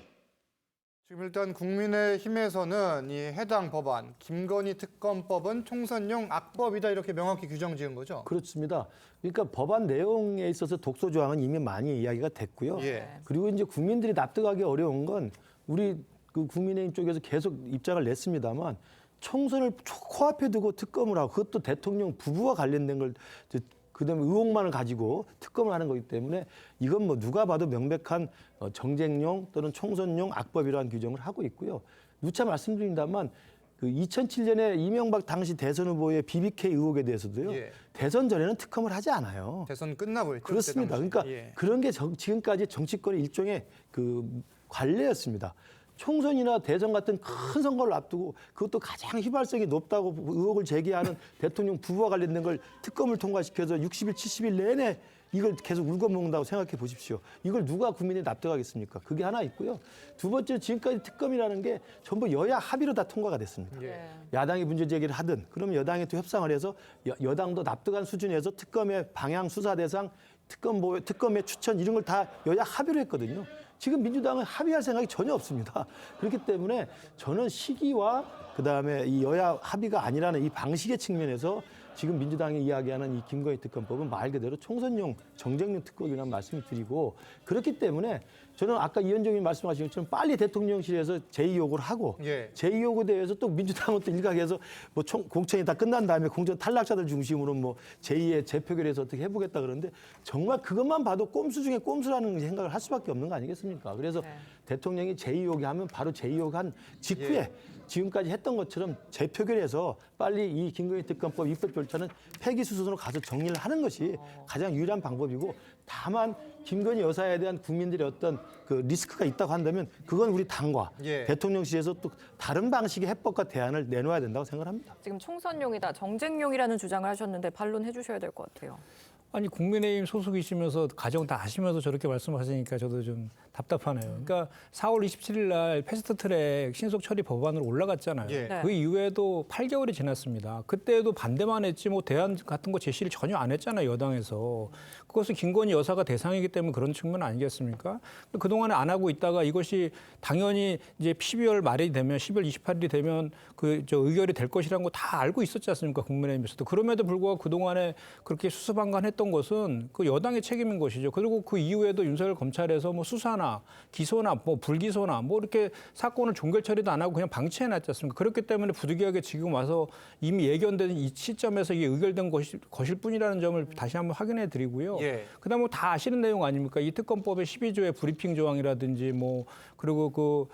지금 일단 국민의힘에서는 이 해당 법안, 김건희 특검법은 총선용 악법이다 이렇게 명확히 규정 지은 거죠? 그렇습니다. 그러니까 법안 내용에 있어서 독소 조항은 이미 많이 이야기가 됐고요. 그리고 이제 국민들이 납득하기 어려운 건 우리 그 국민의힘 쪽에서 계속 입장을 냈습니다만 총선을 코앞에 두고 특검을 하고 그것도 대통령 부부와 관련된 걸 그다음에 의혹만을 가지고 특검을 하는 거기 때문에 이건 뭐 누가 봐도 명백한 정쟁용 또는 총선용 악법이라는 규정을 하고 있고요. 누차 말씀드립니다만 그 2007년에 이명박 당시 대선 후보의 BBK 의혹에 대해서도요. 대선 전에는 특검을 하지 않아요. 대선 끝나고 있죠. 그렇습니다. 그러니까 그런 게 지금까지 정치권의 일종의 그 관례였습니다. 총선이나 대선 같은 큰 선거를 앞두고 그것도 가장 휘발성이 높다고 의혹을 제기하는 대통령 부부와 관련된 걸 특검을 통과시켜서 60일, 70일 내내 이걸 계속 울거먹는다고 생각해 보십시오. 이걸 누가 국민이 납득하겠습니까? 그게 하나 있고요. 두 번째는 지금까지 특검이라는 게 전부 여야 합의로 다 통과가 됐습니다. 야당이 문제 제기를 하든 그러면 여당이 또 협상을 해서 여당도 납득한 수준에서 특검의 방향, 수사 대상, 특검의 추천 이런 걸 다 여야 합의로 했거든요. 지금 민주당은 합의할 생각이 전혀 없습니다. 그렇기 때문에 저는 시기와 그다음에 이 여야 합의가 아니라는 이 방식의 측면에서 지금 민주당이 이야기하는 이 김건희 특검법은 말 그대로 총선용 정쟁용 특검이라는 말씀을 드리고 그렇기 때문에 저는 아까 이현정 의원님 말씀하신 것처럼 빨리 대통령실에서 제의 요구를 하고 제의 요구에 대해서 또 민주당은 또 일각에서 뭐 공천이 다 끝난 다음에 공천 탈락자들 중심으로 뭐 제의에 재표결해서 어떻게 해보겠다 그러는데 정말 그것만 봐도 꼼수 중에 꼼수라는 생각을 할 수밖에 없는 거 아니겠습니까? 그래서 대통령이 제의 요구하면 바로 제의 요구한 직후에 지금까지 했던 것처럼 재표결해서 빨리 이 김건희 특검법 입법 절차는 폐기 수순으로 가서 정리를 하는 것이 가장 유일한 방법이고 다만 김건희 여사에 대한 국민들의 어떤 그 리스크가 있다고 한다면 그건 우리 당과 대통령실에서 또 다른 방식의 해법과 대안을 내놓아야 된다고 생각합니다. 지금 총선용이다, 정쟁용이라는 주장을 하셨는데 반론해 주셔야 될 것 같아요. 아니 국민의힘 소속이시면서 가정 다 아시면서 저렇게 말씀하시니까 저도 좀 답답하네요. 그러니까 4월 27일 날 패스트트랙 신속 처리 법안으로 올라갔잖아요. 네. 그 이후에도 8개월이 지났습니다. 그때도 반대만 했지 뭐 대안 같은 거 제시를 전혀 안 했잖아요, 여당에서. 그것은 김건희 여사가 대상이기 때문에 그런 측면 아니겠습니까? 그동안에 안 하고 있다가 이것이 당연히 이제 12월 말이 되면 12월 28일이 되면 의결이 될 것이라는 거 다 알고 있었지 않습니까? 국민의힘에서도. 그럼에도 불구하고 그동안에 그렇게 수수방관했던 것은 그 여당의 책임인 것이죠. 그리고 그 이후에도 윤석열 검찰에서 뭐 수사나 기소나 뭐 불기소나 뭐 이렇게 사건을 종결 처리도 안 하고 그냥 방치해 놨지 않습니까? 그렇기 때문에 부득이하게 지금 와서 이미 예견된 이 시점에서 이게 의결된 것일 뿐이라는 점을 다시 한번 확인해 드리고요. 그다음에 뭐 다 아시는 내용 아닙니까? 이 특검법의 12조의 브리핑 조항이라든지 뭐 그리고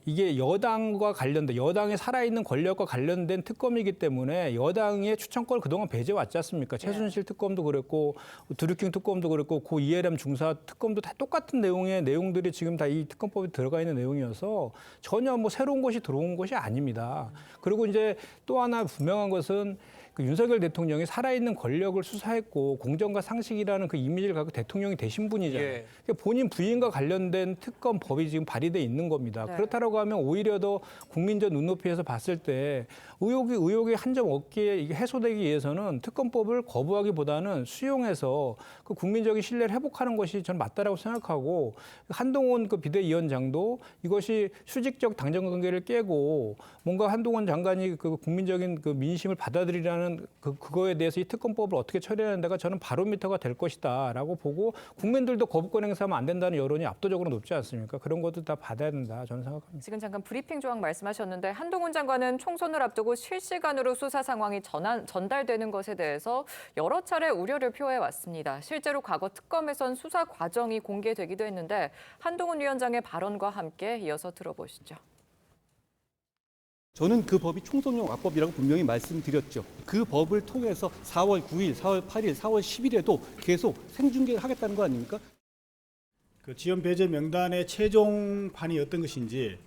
이게 여당과 관련된 여당의 살아있는 권력과 관련된 특검이기 때문에 여당의 추천권을 그동안 배제해 왔지 않습니까? 최순실 특검도 그랬고 드루킹 특검도 그랬고 고 이해람 중사 특검도 다 똑같은 내용들이 지금 다 이 특검법에 들어가 있는 내용이어서 전혀 뭐 새로운 것이 들어온 것이 아닙니다. 그리고 이제 또 하나 분명한 것은 그 윤석열 대통령이 살아있는 권력을 수사했고 공정과 상식이라는 그 이미지를 갖고 대통령이 되신 분이잖아요. 그러니까 본인 부인과 관련된 특검법이 지금 발의돼 있는 겁니다. 그렇다고 하면 오히려 더 국민적 눈높이에서 봤을 때 의혹이 한 점 없기에 이게 해소되기 위해서는 특검법을 거부하기보다는 수용해서 그 국민적인 신뢰를 회복하는 것이 저는 맞다라고 생각하고 한동훈 그 비대위원장도 이것이 수직적 당정 관계를 깨고 뭔가 한동훈 장관이 그 국민적인 그 민심을 받아들이라는 그거에 대해서 이 특검법을 어떻게 처리하는 데가 저는 바로미터가 될 것이다라고 보고 국민들도 거부권 행사하면 안 된다는 여론이 압도적으로 높지 않습니까? 그런 것도 다 받아야 된다 저는 생각합니다. 지금 잠깐 브리핑 조항 말씀하셨는데 한동훈 장관은 총선을 앞두고 실시간으로 수사 상황이 전달되는 것에 대해서 여러 차례 우려를 표해 왔습니다. 실제로 과거 특검에선 수사 과정이 공개되기도 했는데 한동훈 위원장의 발언과 함께 이어서 들어보시죠. 저는 그 법이 총선용 악법이라고 분명히 말씀드렸죠. 그 법을 통해서 4월 9일, 4월 8일, 4월 10일에도 계속 생중계를 하겠다는 거 아닙니까? 그 지연 배제 명단의 최종판이 어떤 것인지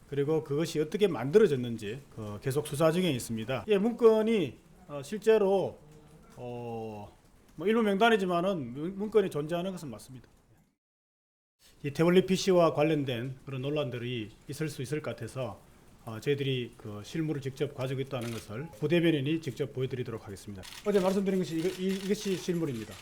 그리고 그것이 어떻게 만들어졌는지 계속 수사 중에 있습니다. 문건이 실제로 뭐 일부 명단이지만은 문건이 존재하는 것은 맞습니다. 이 태블릿 PC와 관련된 그런 논란들이 있을 수 있을 것 같아서 저희들이 그 실물을 직접 가지고 있다는 것을 부대변인이 직접 보여드리도록 하겠습니다. 어제 말씀드린 것이 이것이 실물입니다.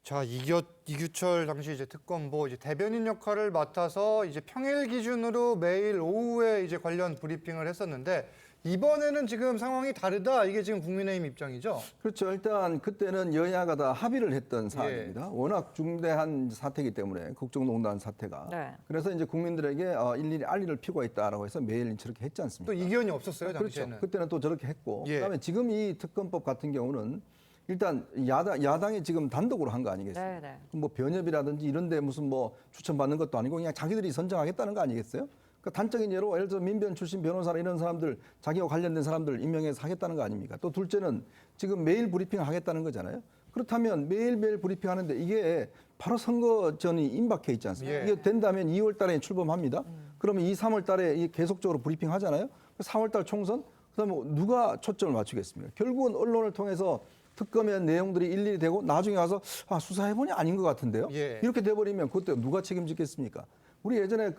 자, 이규철 당시 이제 특검보 이제 대변인 역할을 맡아서 이제 평일 기준으로 매일 오후에 이제 관련 브리핑을 했었는데 이번에는 지금 상황이 다르다. 이게 지금 국민의힘 입장이죠. 그렇죠. 일단 그때는 여야가 다 합의를 했던 사안입니다. 워낙 중대한 사태이기 때문에 국정농단 사태가. 그래서 이제 국민들에게 일일이 알리를 피고 있다라고 해서 매일 저렇게 했지 않습니까? 또 이견이 없었어요, 당시에는. 그렇죠. 그때는 또 저렇게 했고. 그다음에 지금 이 특검법 같은 경우는 일단 야당이 지금 단독으로 한 거 아니겠어요? 뭐 변협이라든지 이런 데 무슨 뭐 추천받는 것도 아니고 그냥 자기들이 선정하겠다는 거 아니겠어요? 그러니까 단적인 예로 예를 들어 민변 출신 변호사나 이런 사람들 자기와 관련된 사람들 임명해서 하겠다는 거 아닙니까? 또 둘째는 지금 매일 브리핑 하겠다는 거잖아요. 그렇다면 매일매일 브리핑 하는데 이게 바로 선거 전이 임박해 있지 않습니까? 이게 된다면 2월 달에 출범합니다. 그러면 2, 3월 달에 계속적으로 브리핑 하잖아요. 4월 달 총선? 그다음에 누가 초점을 맞추겠습니까? 결국은 언론을 통해서 특검의 내용들이 일일이 되고 나중에 와서 수사해보니 아닌 것 같은데요. 이렇게 돼버리면 그때 누가 책임지겠습니까? 우리 예전에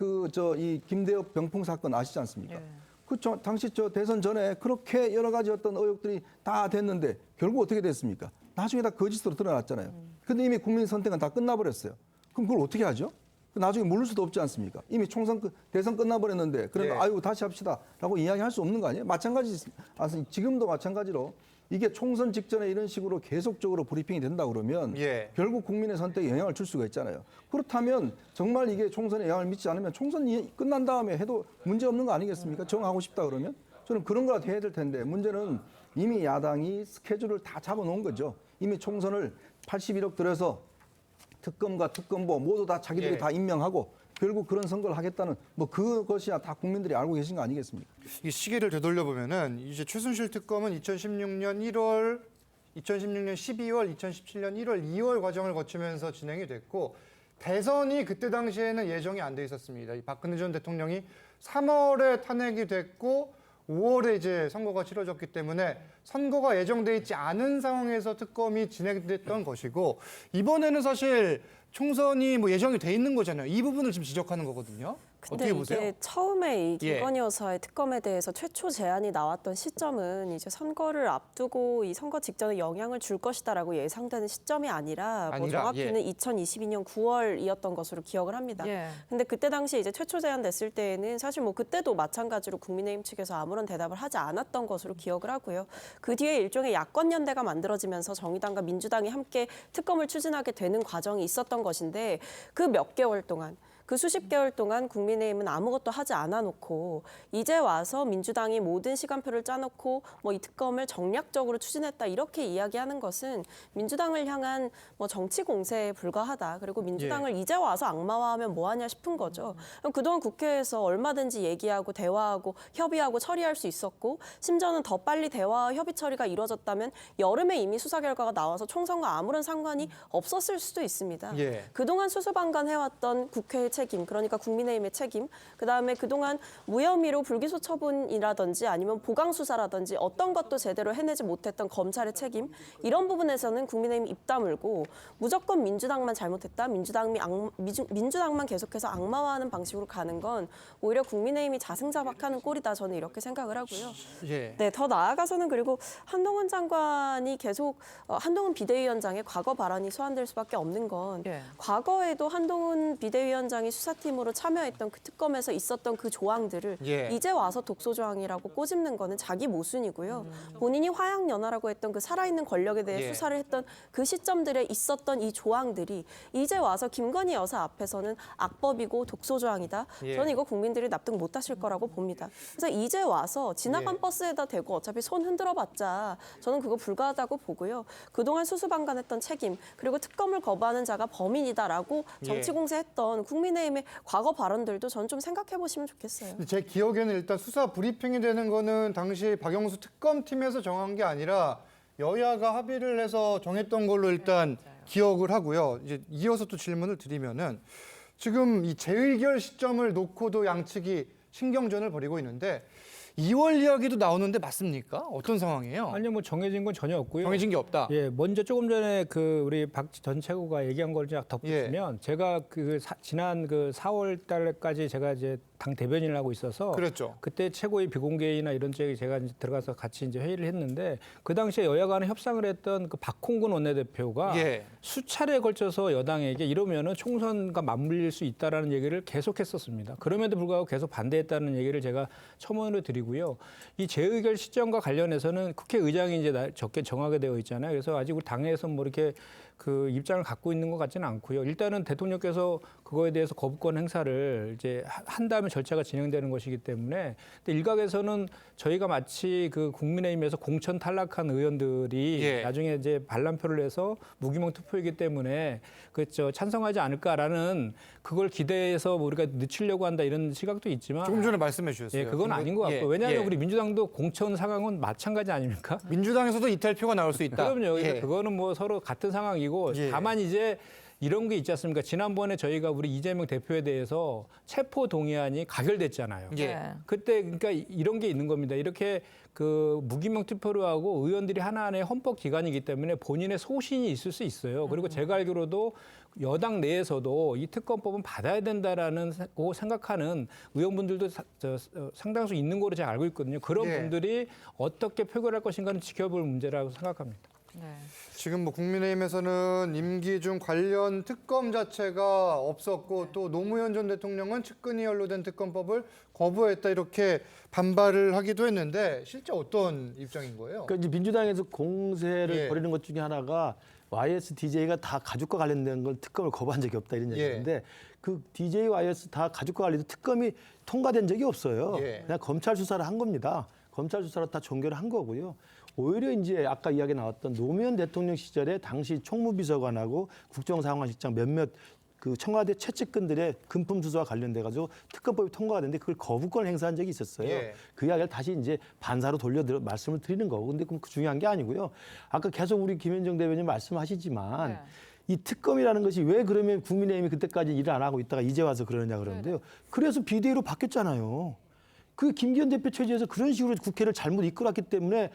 이 김대엽 병풍 사건 아시지 않습니까? 당시 대선 전에 그렇게 여러 가지 어떤 의혹들이 다 됐는데 결국 어떻게 됐습니까? 나중에 다 거짓으로 드러났잖아요. 근데 이미 국민 선택은 다 끝나버렸어요. 그럼 그걸 어떻게 하죠? 나중에 물을 수도 없지 않습니까? 이미 대선 끝나버렸는데 그러니까 아유 다시 합시다라고 이야기할 수 없는 거 아니에요? 지금도 마찬가지로 이게 총선 직전에 이런 식으로 계속적으로 브리핑이 된다 그러면 결국 국민의 선택에 영향을 줄 수가 있잖아요. 그렇다면 정말 이게 총선에 영향을 미치지 않으면 총선이 끝난 다음에 해도 문제 없는 거 아니겠습니까? 정하고 싶다 그러면 저는 그런 거라도 해야 될 텐데 문제는 이미 야당이 스케줄을 다 잡아놓은 거죠. 이미 총선을 81억 들여서 특검과 특검보 모두 다 자기들이 다 임명하고 결국 그런 선거를 하겠다는 그것이야 다 국민들이 알고 계신 거 아니겠습니까? 이 시기를 되돌려 보면은 이제 최순실 특검은 2016년 1월, 2016년 12월, 2017년 1월, 2월 과정을 거치면서 진행이 됐고 대선이 그때 당시에는 예정이 안 돼 있었습니다. 이 박근혜 전 대통령이 3월에 탄핵이 됐고 5월에 이제 선거가 치러졌기 때문에 선거가 예정돼 있지 않은 상황에서 특검이 진행됐던 것이고 이번에는 사실 총선이 뭐 예정이 돼 있는 거잖아요. 이 부분을 지금 지적하는 거거든요. 근데 어떻게 보세요? 이게 처음에 이 예. 김건희 여사의 특검에 대해서 최초 제안이 나왔던 시점은 이제 선거를 앞두고 이 선거 직전에 영향을 줄 것이다라고 예상되는 시점이 아니라 뭐 정확히는 2022년 9월이었던 것으로 기억을 합니다. 예. 근데 그때 당시 이제 최초 제안됐을 때에는 사실 뭐 그때도 마찬가지로 국민의힘 측에서 아무런 대답을 하지 않았던 것으로 기억을 하고요. 그 뒤에 일종의 야권 연대가 만들어지면서 정의당과 민주당이 함께 특검을 추진하게 되는 과정이 있었던 것인데 그 몇 개월 동안 그 수십 개월 동안 국민의힘은 아무것도 하지 않아 놓고 이제 와서 민주당이 모든 시간표를 짜놓고 뭐 이 특검을 정략적으로 추진했다 이렇게 이야기하는 것은 민주당을 향한 뭐 정치 공세에 불과하다. 그리고 민주당을 이제 와서 악마화하면 뭐하냐 싶은 거죠. 그럼 그동안 국회에서 얼마든지 얘기하고 대화하고 협의하고 처리할 수 있었고 심지어는 더 빨리 대화와 협의 처리가 이루어졌다면 여름에 이미 수사 결과가 나와서 총선과 아무런 상관이 없었을 수도 있습니다. 그동안 수수방관해왔던 국회의 책임, 그러니까 국민의힘의 책임, 그다음에 그동안 무혐의로 불기소 처분이라든지 아니면 보강 수사라든지 어떤 것도 제대로 해내지 못했던 검찰의 책임, 이런 부분에서는 국민의힘 입 다물고 무조건 민주당만 잘못했다, 민주당만 계속해서 악마화하는 방식으로 가는 건 오히려 국민의힘이 자승자박하는 꼴이다, 저는 이렇게 생각을 하고요. 네, 더 나아가서는 그리고 한동훈 장관이 계속 한동훈 비대위원장의 과거 발언이 소환될 수밖에 없는 건 과거에도 한동훈 비대위원장이 수사팀으로 참여했던 그 특검에서 있었던 그 조항들을 이제 와서 독소 조항이라고 꼬집는 거는 자기 모순이고요. 본인이 화양연화라고 했던 그 살아있는 권력에 대해 수사를 했던 그 시점들에 있었던 이 조항들이 이제 와서 김건희 여사 앞에서는 악법이고 독소 조항이다. 저는 이거 국민들이 납득 못 하실 거라고 봅니다. 그래서 이제 와서 지나간 버스에다 대고 어차피 손 흔들어봤자 저는 그거 불가하다고 보고요. 그동안 수수방관했던 책임 그리고 특검을 거부하는 자가 범인이다라고 정치 공세했던 국민의힘의 과거 발언들도 저는 좀 생각해 보시면 좋겠어요. 제 기억에는 일단 수사 브리핑이 되는 거는 당시 박영수 특검팀에서 정한 게 아니라 여야가 합의를 해서 정했던 걸로 일단 기억을 하고요. 이제 이어서 또 질문을 드리면은 지금 이 재의결 시점을 놓고도 양측이 신경전을 벌이고 있는데 2월 이야기도 나오는데 맞습니까? 어떤 상황이에요? 아니요, 뭐 정해진 건 전혀 없고요. 정해진 게 없다. 예, 먼저 조금 전에 그 우리 박 전 최고가 얘기한 걸 덧붙이면 제가 지난 4월 달까지 제가 이제 당 대변인을 하고 있어서 그랬죠. 그때 최고의 비공개이나 이런 쪽에 제가 이제 들어가서 같이 이제 회의를 했는데 그 당시에 여야 간에 협상을 했던 그 박홍근 원내대표가 수차례에 걸쳐서 여당에게 이러면은 총선과 맞물릴 수 있다라는 얘기를 계속했었습니다. 그럼에도 불구하고 계속 반대했다는 얘기를 제가 첨언을 드리고요. 이 재의결 시점과 관련해서는 국회의장이 이제 적게 정하게 되어 있잖아요. 그래서 아직 우리 당에서 뭐 이렇게 그 입장을 갖고 있는 것 같지는 않고요. 일단은 대통령께서 그거에 대해서 거부권 행사를 이제 한 다음에 절차가 진행되는 것이기 때문에 근데 일각에서는 저희가 마치 그 국민의힘에서 공천 탈락한 의원들이 나중에 이제 반란표를 내서 무기명 투표이기 때문에 그저 찬성하지 않을까라는 그걸 기대해서 우리가 늦추려고 한다 이런 시각도 있지만 조금 전에 말씀해 주셨어요. 예, 그건 아닌 것 같고 왜냐하면 우리 민주당도 공천 상황은 마찬가지 아닙니까? 민주당에서도 이탈표가 나올 수 있다. 그럼요. 그거는 뭐 서로 같은 상황이고 다만 이제 이런 게 있지 않습니까? 지난번에 저희가 우리 이재명 대표에 대해서 체포 동의안이 가결됐잖아요. 그때 그러니까 이런 게 있는 겁니다. 이렇게 그 무기명 투표로 하고 의원들이 하나하나의 헌법 기관이기 때문에 본인의 소신이 있을 수 있어요. 그리고 제가 알기로도 여당 내에서도 이 특검법은 받아야 된다라는 생각하는 의원분들도 상당수 있는 거로 제가 알고 있거든요. 그런 분들이 어떻게 표결할 것인가는 지켜볼 문제라고 생각합니다. 지금 뭐 국민의힘에서는 임기중 관련 특검 자체가 없었고 또 노무현 전 대통령은 측근히 연루된 특검법을 거부했다 이렇게 반발을 하기도 했는데 실제 어떤 입장인 거예요? 그러니까 이제 민주당에서 공세를 벌이는 것 중에 하나가 YS, DJ가 다 가족과 관련된 걸 특검을 거부한 적이 없다 이런 얘기인데 그 DJ, YS 다 가족과 관련된 특검이 통과된 적이 없어요. 그냥 검찰 수사를 한 겁니다. 검찰 수사로 다 종결을 한 거고요. 오히려 이제 아까 이야기 나왔던 노무현 대통령 시절에 당시 총무비서관하고 국정상황실장 몇몇 그 청와대 최측근들의 금품 수수와 관련돼 가지고 특검법이 통과가 됐는데 그걸 거부권을 행사한 적이 있었어요. 그 이야기를 다시 이제 반사로 말씀을 드리는 거고. 근데 그 중요한 게 아니고요. 아까 계속 우리 김현정 대변인 말씀하시지만 이 특검이라는 것이 왜 그러면 국민의힘이 그때까지 일을 안 하고 있다가 이제 와서 그러느냐 그러는데요. 그래서 비대위로 바뀌었잖아요. 그 김기현 대표 체제에서 그런 식으로 국회를 잘못 이끌었기 때문에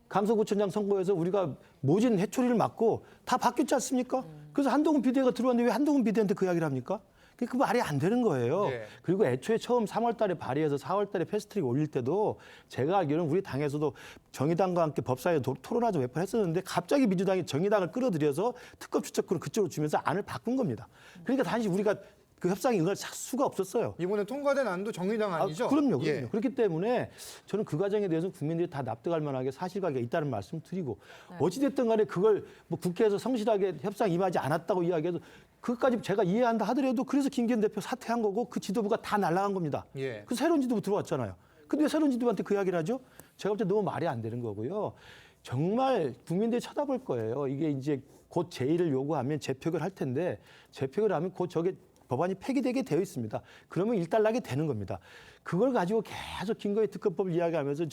강서구청장 선거에서 우리가 모진 해초리를 맞고 다 바뀌었지 않습니까? 그래서 한동훈 비대위가 들어왔는데 왜 한동훈 비대위한테 그 이야기를 합니까? 그 말이 안 되는 거예요. 예. 그리고 애초에 처음 3월 달에 발의해서 4월 달에 패스트트랙 올릴 때도 제가 알기로는 우리 당에서도 정의당과 함께 법사위에 토론하자 몇 번 했었는데 갑자기 민주당이 정의당을 끌어들여서 특검 추천권을 그쪽으로 주면서 안을 바꾼 겁니다. 그러니까 단지 우리가 그 협상에 응할 수가 없었어요. 이번에 통과된 안도 정의당 아니죠? 그럼요. 예. 그렇기 때문에 저는 그 과정에 대해서 국민들이 다 납득할 만하게 사실관계가 있다는 말씀 드리고 어찌됐든 간에 그걸 뭐 국회에서 성실하게 협상 임하지 않았다고 이야기해도 그것까지 제가 이해한다 하더라도 그래서 김기현 대표 사퇴한 거고 그 지도부가 다 날아간 겁니다. 예. 그 새로운 지도부 들어왔잖아요. 근데 왜 새로운 지도부한테 그 이야기를 하죠? 제가 볼 때 너무 말이 안 되는 거고요. 정말 국민들이 쳐다볼 거예요. 이게 이제 곧 제1을 요구하면 재표결 할 텐데 재표결 하면 곧 저게 법안이 폐기되게 되어 있습니다. 그러면 일단락이 되는 겁니다. 그걸 가지고 계속 김건희 특검법을 이야기하면서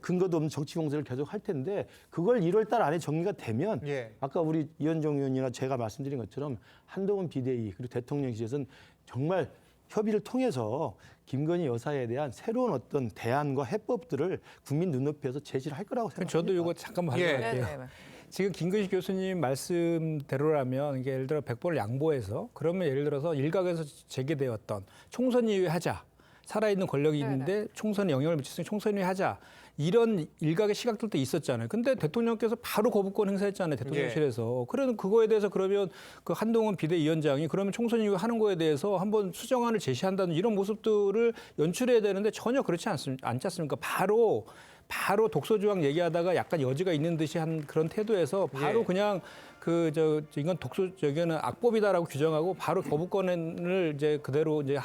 근거도 없는 정치 공세를 계속 할 텐데 그걸 1월 달 안에 정리가 되면 아까 우리 이현정 의원이나 제가 말씀드린 것처럼 한동훈 비대위 그리고 대통령실에서는 정말 협의를 통해서 김건희 여사에 대한 새로운 어떤 대안과 해법들을 국민 눈높이에서 제시를 할 거라고 생각합니다. 저도 이거 잠깐만 할게요. 지금 김근식 교수님 말씀대로라면 이게 예를 들어 100번을 양보해서 그러면 예를 들어서 일각에서 제기되었던 총선 이후에 하자. 살아있는 권력이 있는데 총선에 영향을 미치는 총선 이후에 하자. 이런 일각의 시각들도 있었잖아요. 근데 대통령께서 바로 거부권 행사했잖아요. 대통령실에서. 그러면 그거에 대해서 그러면 그 한동훈 비대위원장이 그러면 총선 이후에 하는 거에 대해서 한번 수정안을 제시한다는 이런 모습들을 연출해야 되는데 전혀 그렇지 않지 않습니까? 바로 독소조항 얘기하다가 약간 여지가 있는 듯이 한 그런 태도에서 바로 그냥 이건 저기는 악법이다라고 규정하고 바로 거부권을 이제 그대로 이제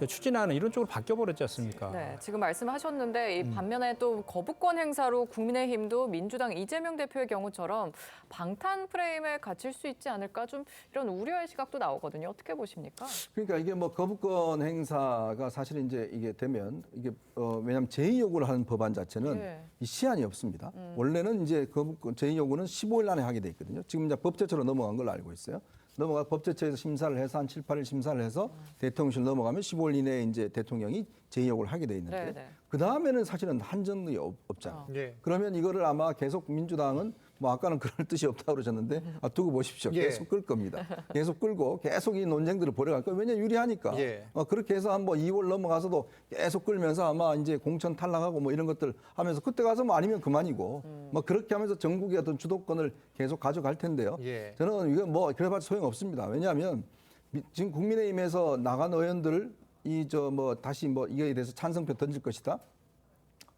추진하는 이런 쪽으로 바뀌어 버렸지 않습니까? 네, 지금 말씀하셨는데 이 반면에 또 거부권 행사로 국민의힘도 민주당 이재명 대표의 경우처럼 방탄 프레임에 갇힐 수 있지 않을까 좀 이런 우려의 시각도 나오거든요. 어떻게 보십니까? 그러니까 이게 뭐 거부권 행사가 사실 이제 이게 되면 이게 왜냐하면 제의 요구를 하는 법안 자체는 이 시한이 없습니다. 원래는 이제 거부권 제의 요구는 15일 안에 하게 돼 있거든요. 지금 이제 법제처로 넘어간 걸로 알고 있어요. 넘어가 법제처에서 심사를 해서 한 7, 8일 심사를 해서 대통령실 넘어가면 15일 이내에 이제 대통령이 제의 요구를 하게 돼 있는데 그 다음에는 사실은 한정이 없잖아요. 그러면 이거를 아마 계속 민주당은 뭐 아까는 그럴 뜻이 없다고 그러셨는데 두고 보십시오. 계속 끌 겁니다. 계속 끌고 계속 이 논쟁들을 벌여갈 거예요. 왜냐하면 유리하니까. 그렇게 해서 한번 2월 넘어가서도 계속 끌면서 아마 이제 공천 탈락하고 뭐 이런 것들 하면서 그때 가서 뭐 아니면 그만이고 뭐 그렇게 하면서 전국의 어떤 주도권을 계속 가져갈 텐데요. 저는 이거 뭐 그래봤자 소용없습니다. 왜냐하면 지금 국민의힘에서 나간 의원들을 다시 뭐 이거에 대해서 찬성표 던질 것이다.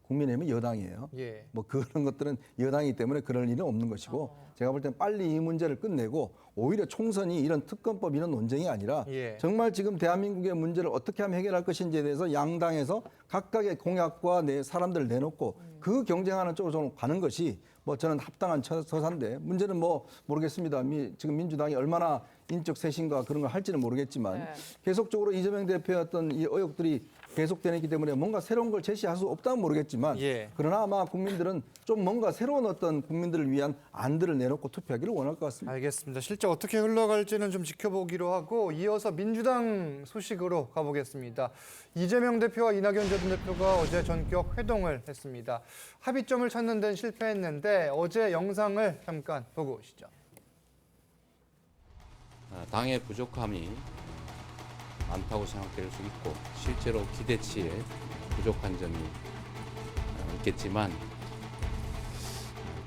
국민의힘은 여당이에요. 뭐 그런 것들은 여당이기 때문에 그럴 일은 없는 것이고 제가 볼 때는 빨리 이 문제를 끝내고 오히려 총선이 이런 특검법 이런 논쟁이 아니라 정말 지금 대한민국의 문제를 어떻게 하면 해결할 것인지에 대해서 양당에서 각각의 공약과 사람들을 내놓고 그 경쟁하는 쪽으로 좀 가는 것이 뭐 저는 합당한 처사인데 문제는 뭐 모르겠습니다. 지금 민주당이 얼마나 인적 쇄신과 그런 걸 할지는 모르겠지만 계속적으로 이재명 대표의 어떤 이 의혹들이 계속되기 때문에 뭔가 새로운 걸 제시할 수 없다면 모르겠지만 그러나 아마 국민들은 좀 뭔가 새로운 어떤 국민들을 위한 안들을 내놓고 투표하기를 원할 것 같습니다. 알겠습니다. 실제 어떻게 흘러갈지는 좀 지켜보기로 하고 이어서 민주당 소식으로 가보겠습니다. 이재명 대표와 이낙연 전 대표가 어제 전격 회동을 했습니다. 합의점을 찾는 데는 실패했는데 어제 영상을 잠깐 보고 오시죠. 당의 부족함이 많다고 생각될 수 있고 실제로 기대치에 부족한 점이 있겠지만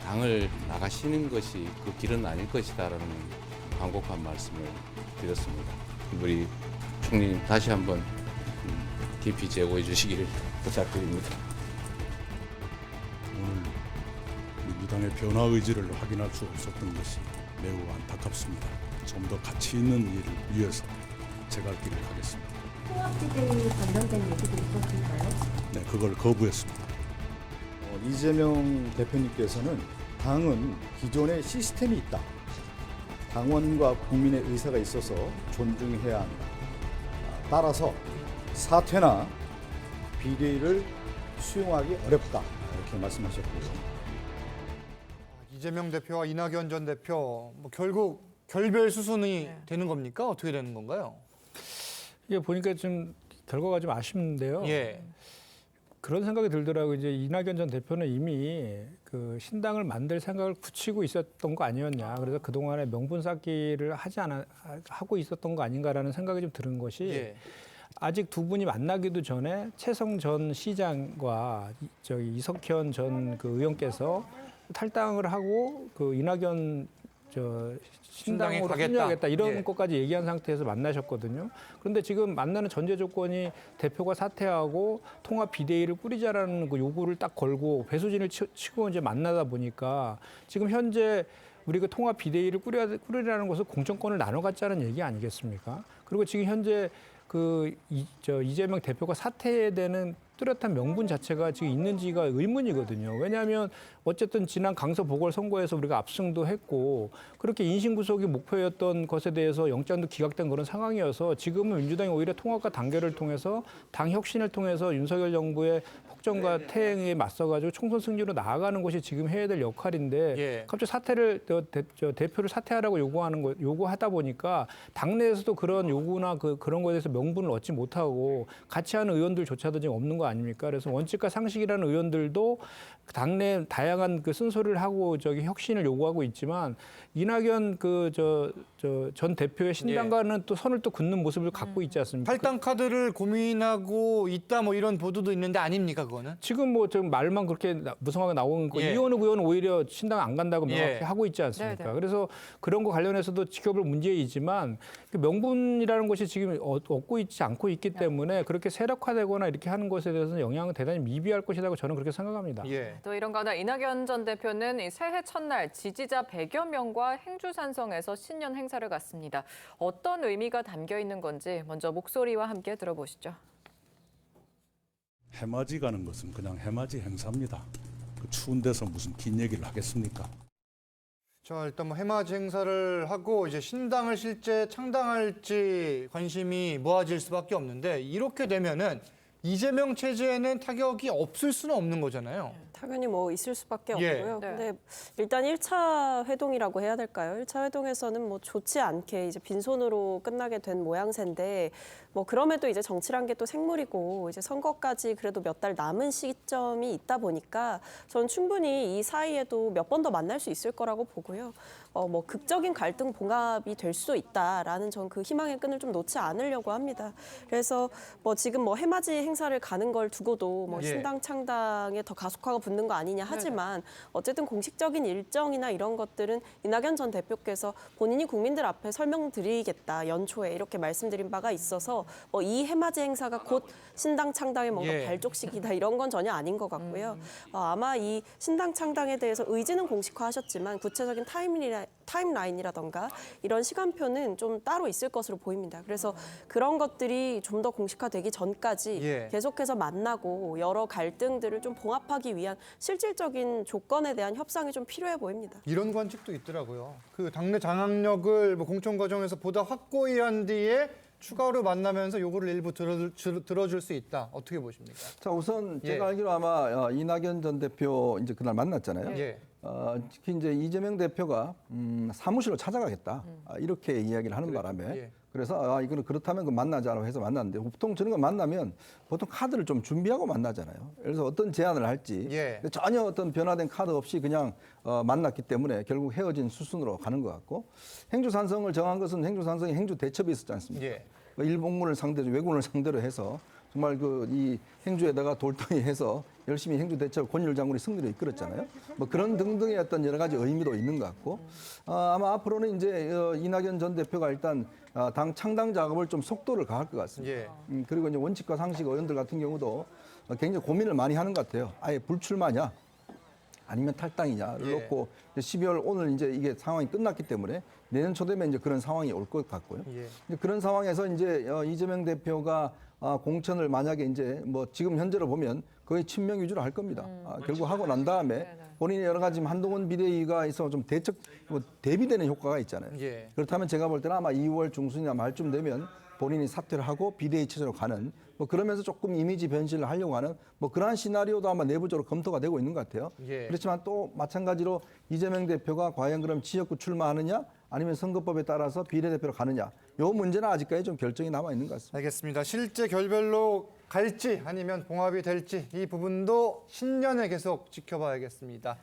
당을 나가시는 것이 그 길은 아닐 것이다라는 간곡한 말씀을 드렸습니다. 우리 총리님 다시 한번 깊이 제고해 주시기를 부탁드립니다. 오늘 민주당의 변화 의지를 확인할 수 없었던 것이 매우 안타깝습니다. 좀 더 가치 있는 일을 위해서 제가 할 길을 가겠습니다. 통합지대에 관련된 얘기도 있었을까요? 네, 그걸 거부했습니다. 이재명 대표님께서는 당은 기존의 시스템이 있다. 당원과 국민의 의사가 있어서 존중해야 한다. 따라서 사퇴나 비대위를 수용하기 어렵다. 이렇게 말씀하셨고요. 이재명 대표와 이낙연 전 대표 결국 결별 수순이 되는 겁니까? 어떻게 되는 건가요? 이게 보니까 좀 결과가 좀 아쉽는데요. 그런 생각이 들더라고요. 이제 이낙연 전 대표는 이미 그 신당을 만들 생각을 굳히고 있었던 거 아니었냐. 그래서 그동안에 명분 쌓기를 하고 있었던 거 아닌가라는 생각이 좀 드는 것이 예. 아직 두 분이 만나기도 전에 최성 전 시장과 이석현 전 그 의원께서 탈당을 하고 그 이낙연 신당으로 합류하겠다 이런 것까지 얘기한 상태에서 만나셨거든요. 그런데 지금 만나는 전제 조건이 대표가 사퇴하고 통합 비대위를 꾸리자라는 그 요구를 딱 걸고 배수진을 치고 이제 만나다 보니까 지금 현재 우리 그 통합 비대위를 꾸리라는 것은 공천권을 나눠 갖자는 얘기 아니겠습니까? 그리고 지금 현재 이재명 대표가 사퇴해야 되는 뚜렷한 명분 자체가 지금 있는지가 의문이거든요. 왜냐하면 어쨌든 지난 강서 보궐선거에서 우리가 압승도 했고 그렇게 인신구속이 목표였던 것에 대해서 영장도 기각된 그런 상황이어서 지금은 민주당이 오히려 통합과 단결을 통해서 당 혁신을 통해서 윤석열 정부의 폭정과 태행에 맞서가지고 총선 승리로 나아가는 것이 지금 해야 될 역할인데 갑자기 대표를 사퇴하라고 요구하다 보니까 당내에서도 그런 요구나 그런 것에 대해서 명분을 얻지 못하고 같이 하는 의원들조차도 지금 없는 거 아닙니까? 그래서 원칙과 상식이라는 의원들도 당내 다양한 그 쓴소리를 하고 혁신을 요구하고 있지만 이낙연 전 대표의 신당과는 또 선을 또 긋는 모습을 갖고 있지 않습니까? 탈당 카드를 고민하고 있다 뭐 이런 보도도 있는데 아닙니까 그거는? 지금 좀 말만 그렇게 무성하게 나오는 거 이현우 의원은 오히려 신당 안 간다고 명확히 하고 있지 않습니까? 네네. 그래서 그런 거 관련해서도 지켜볼 문제이지만 그 명분이라는 것이 지금 얻고 있지 않고 있기 때문에 그렇게 세력화되거나 이렇게 하는 것에 대해서는 영향은 대단히 미비할 것이라고 저는 그렇게 생각합니다. 또 이런 가운데 이낙연 전 대표는 이 새해 첫날 지지자 100여 명과 행주산성에서 신년 행사를 갖습니다. 어떤 의미가 담겨 있는 건지 먼저 목소리와 함께 들어보시죠. 해맞이 가는 것은 그냥 해맞이 행사입니다. 그 추운 데서 무슨 긴 얘기를 하겠습니까? 자, 일단 뭐 해맞이 행사를 하고 이제 신당을 실제 창당할지 관심이 모아질 수밖에 없는데 이렇게 되면은 이재명 체제에는 타격이 없을 수는 없는 거잖아요. 당연히 뭐 있을 수밖에 없고요. 근데 일단 1차 회동이라고 해야 될까요? 1차 회동에서는 뭐 좋지 않게 이제 빈손으로 끝나게 된 모양새인데 뭐 그럼에도 이제 정치란 게 또 생물이고 이제 선거까지 그래도 몇 달 남은 시점이 있다 보니까 저는 충분히 이 사이에도 몇 번 더 만날 수 있을 거라고 보고요. 뭐 극적인 갈등 봉합이 될 수도 있다라는 전 그 희망의 끈을 좀 놓지 않으려고 합니다. 그래서 뭐 지금 뭐 해맞이 행사를 가는 걸 두고도 뭐 신당 창당에 더 가속화가 붙는 거 아니냐 하지만 어쨌든 공식적인 일정이나 이런 것들은 이낙연 전 대표께서 본인이 국민들 앞에 설명드리겠다 연초에 이렇게 말씀드린 바가 있어서 뭐 이 해맞이 행사가 곧 신당 창당의 뭔가 발족식이다 이런 건 전혀 아닌 것 같고요. 아마 이 신당 창당에 대해서 의지는 공식화하셨지만 구체적인 타임라인이라던가 이런 시간표는 좀 따로 있을 것으로 보입니다. 그래서 그런 것들이 좀 더 공식화되기 전까지 계속해서 만나고 여러 갈등들을 좀 봉합하기 위한 실질적인 조건에 대한 협상이 좀 필요해 보입니다. 이런 관측도 있더라고요. 그 당내 장악력을 뭐 공천 과정에서 보다 확고히 한 뒤에 추가로 만나면서 요구를 일부 들어줄 수 있다. 어떻게 보십니까? 자, 우선 제가 알기로 아마 이낙연 전 대표 이제 그날 만났잖아요. 특히 이제 이재명 대표가 사무실로 찾아가겠다 이렇게 이야기를 하는 바람에 그래서 이거는 그렇다면 그 만나자라고 해서 만났는데 보통 저런 거 만나면 보통 카드를 좀 준비하고 만나잖아요. 그래서 어떤 제안을 할지 전혀 어떤 변화된 카드 없이 그냥 만났기 때문에 결국 헤어진 수순으로 가는 것 같고 행주산성을 정한 것은 행주산성이 행주대첩이 있었지 않습니까? 일본군을 상대로 외군을 상대로 해서 정말 이 행주에다가 돌덩이 해서 열심히 행주대첩 권율 장군이 승리를 이끌었잖아요. 뭐 그런 등등의 어떤 여러 가지 의미도 있는 것 같고 아마 앞으로는 이제 이낙연 전 대표가 일단 당 창당 작업을 좀 속도를 가할 것 같습니다. 그리고 이제 원칙과 상식 의원들 같은 경우도 굉장히 고민을 많이 하는 것 같아요. 아예 불출마냐 아니면 탈당이냐를 놓고 12월 오늘 이제 이게 상황이 끝났기 때문에 내년 초 되면 이제 그런 상황이 올 것 같고요. 이제 그런 상황에서 이제 이재명 대표가 공천을 만약에 이제 뭐 지금 현재로 보면 거의 친명 위주로 할 겁니다. 결국 하고 난 다음에 본인이 여러 가지 한동훈 비대위가 있어 좀 대비되는 효과가 있잖아요. 그렇다면 제가 볼 때는 아마 2월 중순이나 말쯤 되면 본인이 사퇴를 하고 비대위 체제로 가는 뭐 그러면서 조금 이미지 변신을 하려고 하는 뭐 그러한 시나리오도 아마 내부적으로 검토가 되고 있는 것 같아요. 그렇지만 또 마찬가지로 이재명 대표가 과연 그럼 지역구 출마하느냐 아니면 선거법에 따라서 비례대표로 가느냐 이 문제는 아직까지 좀 결정이 남아 있는 것 같습니다. 알겠습니다. 실제 결별로 갈지 아니면 봉합이 될지 이 부분도 신년에 계속 지켜봐야겠습니다.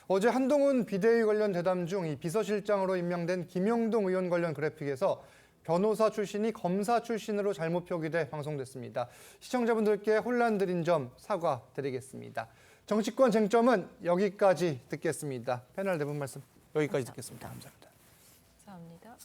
어제 한동훈 비대위 관련 대담 중 이 비서실장으로 임명된 김영동 의원 관련 그래픽에서 변호사 출신이 검사 출신으로 잘못 표기돼 방송됐습니다. 시청자분들께 혼란 드린 점 사과드리겠습니다. 정치권 쟁점은 여기까지 듣겠습니다. 패널 네 분 말씀 여기까지 듣겠습니다. 감사합니다. 감사합니다.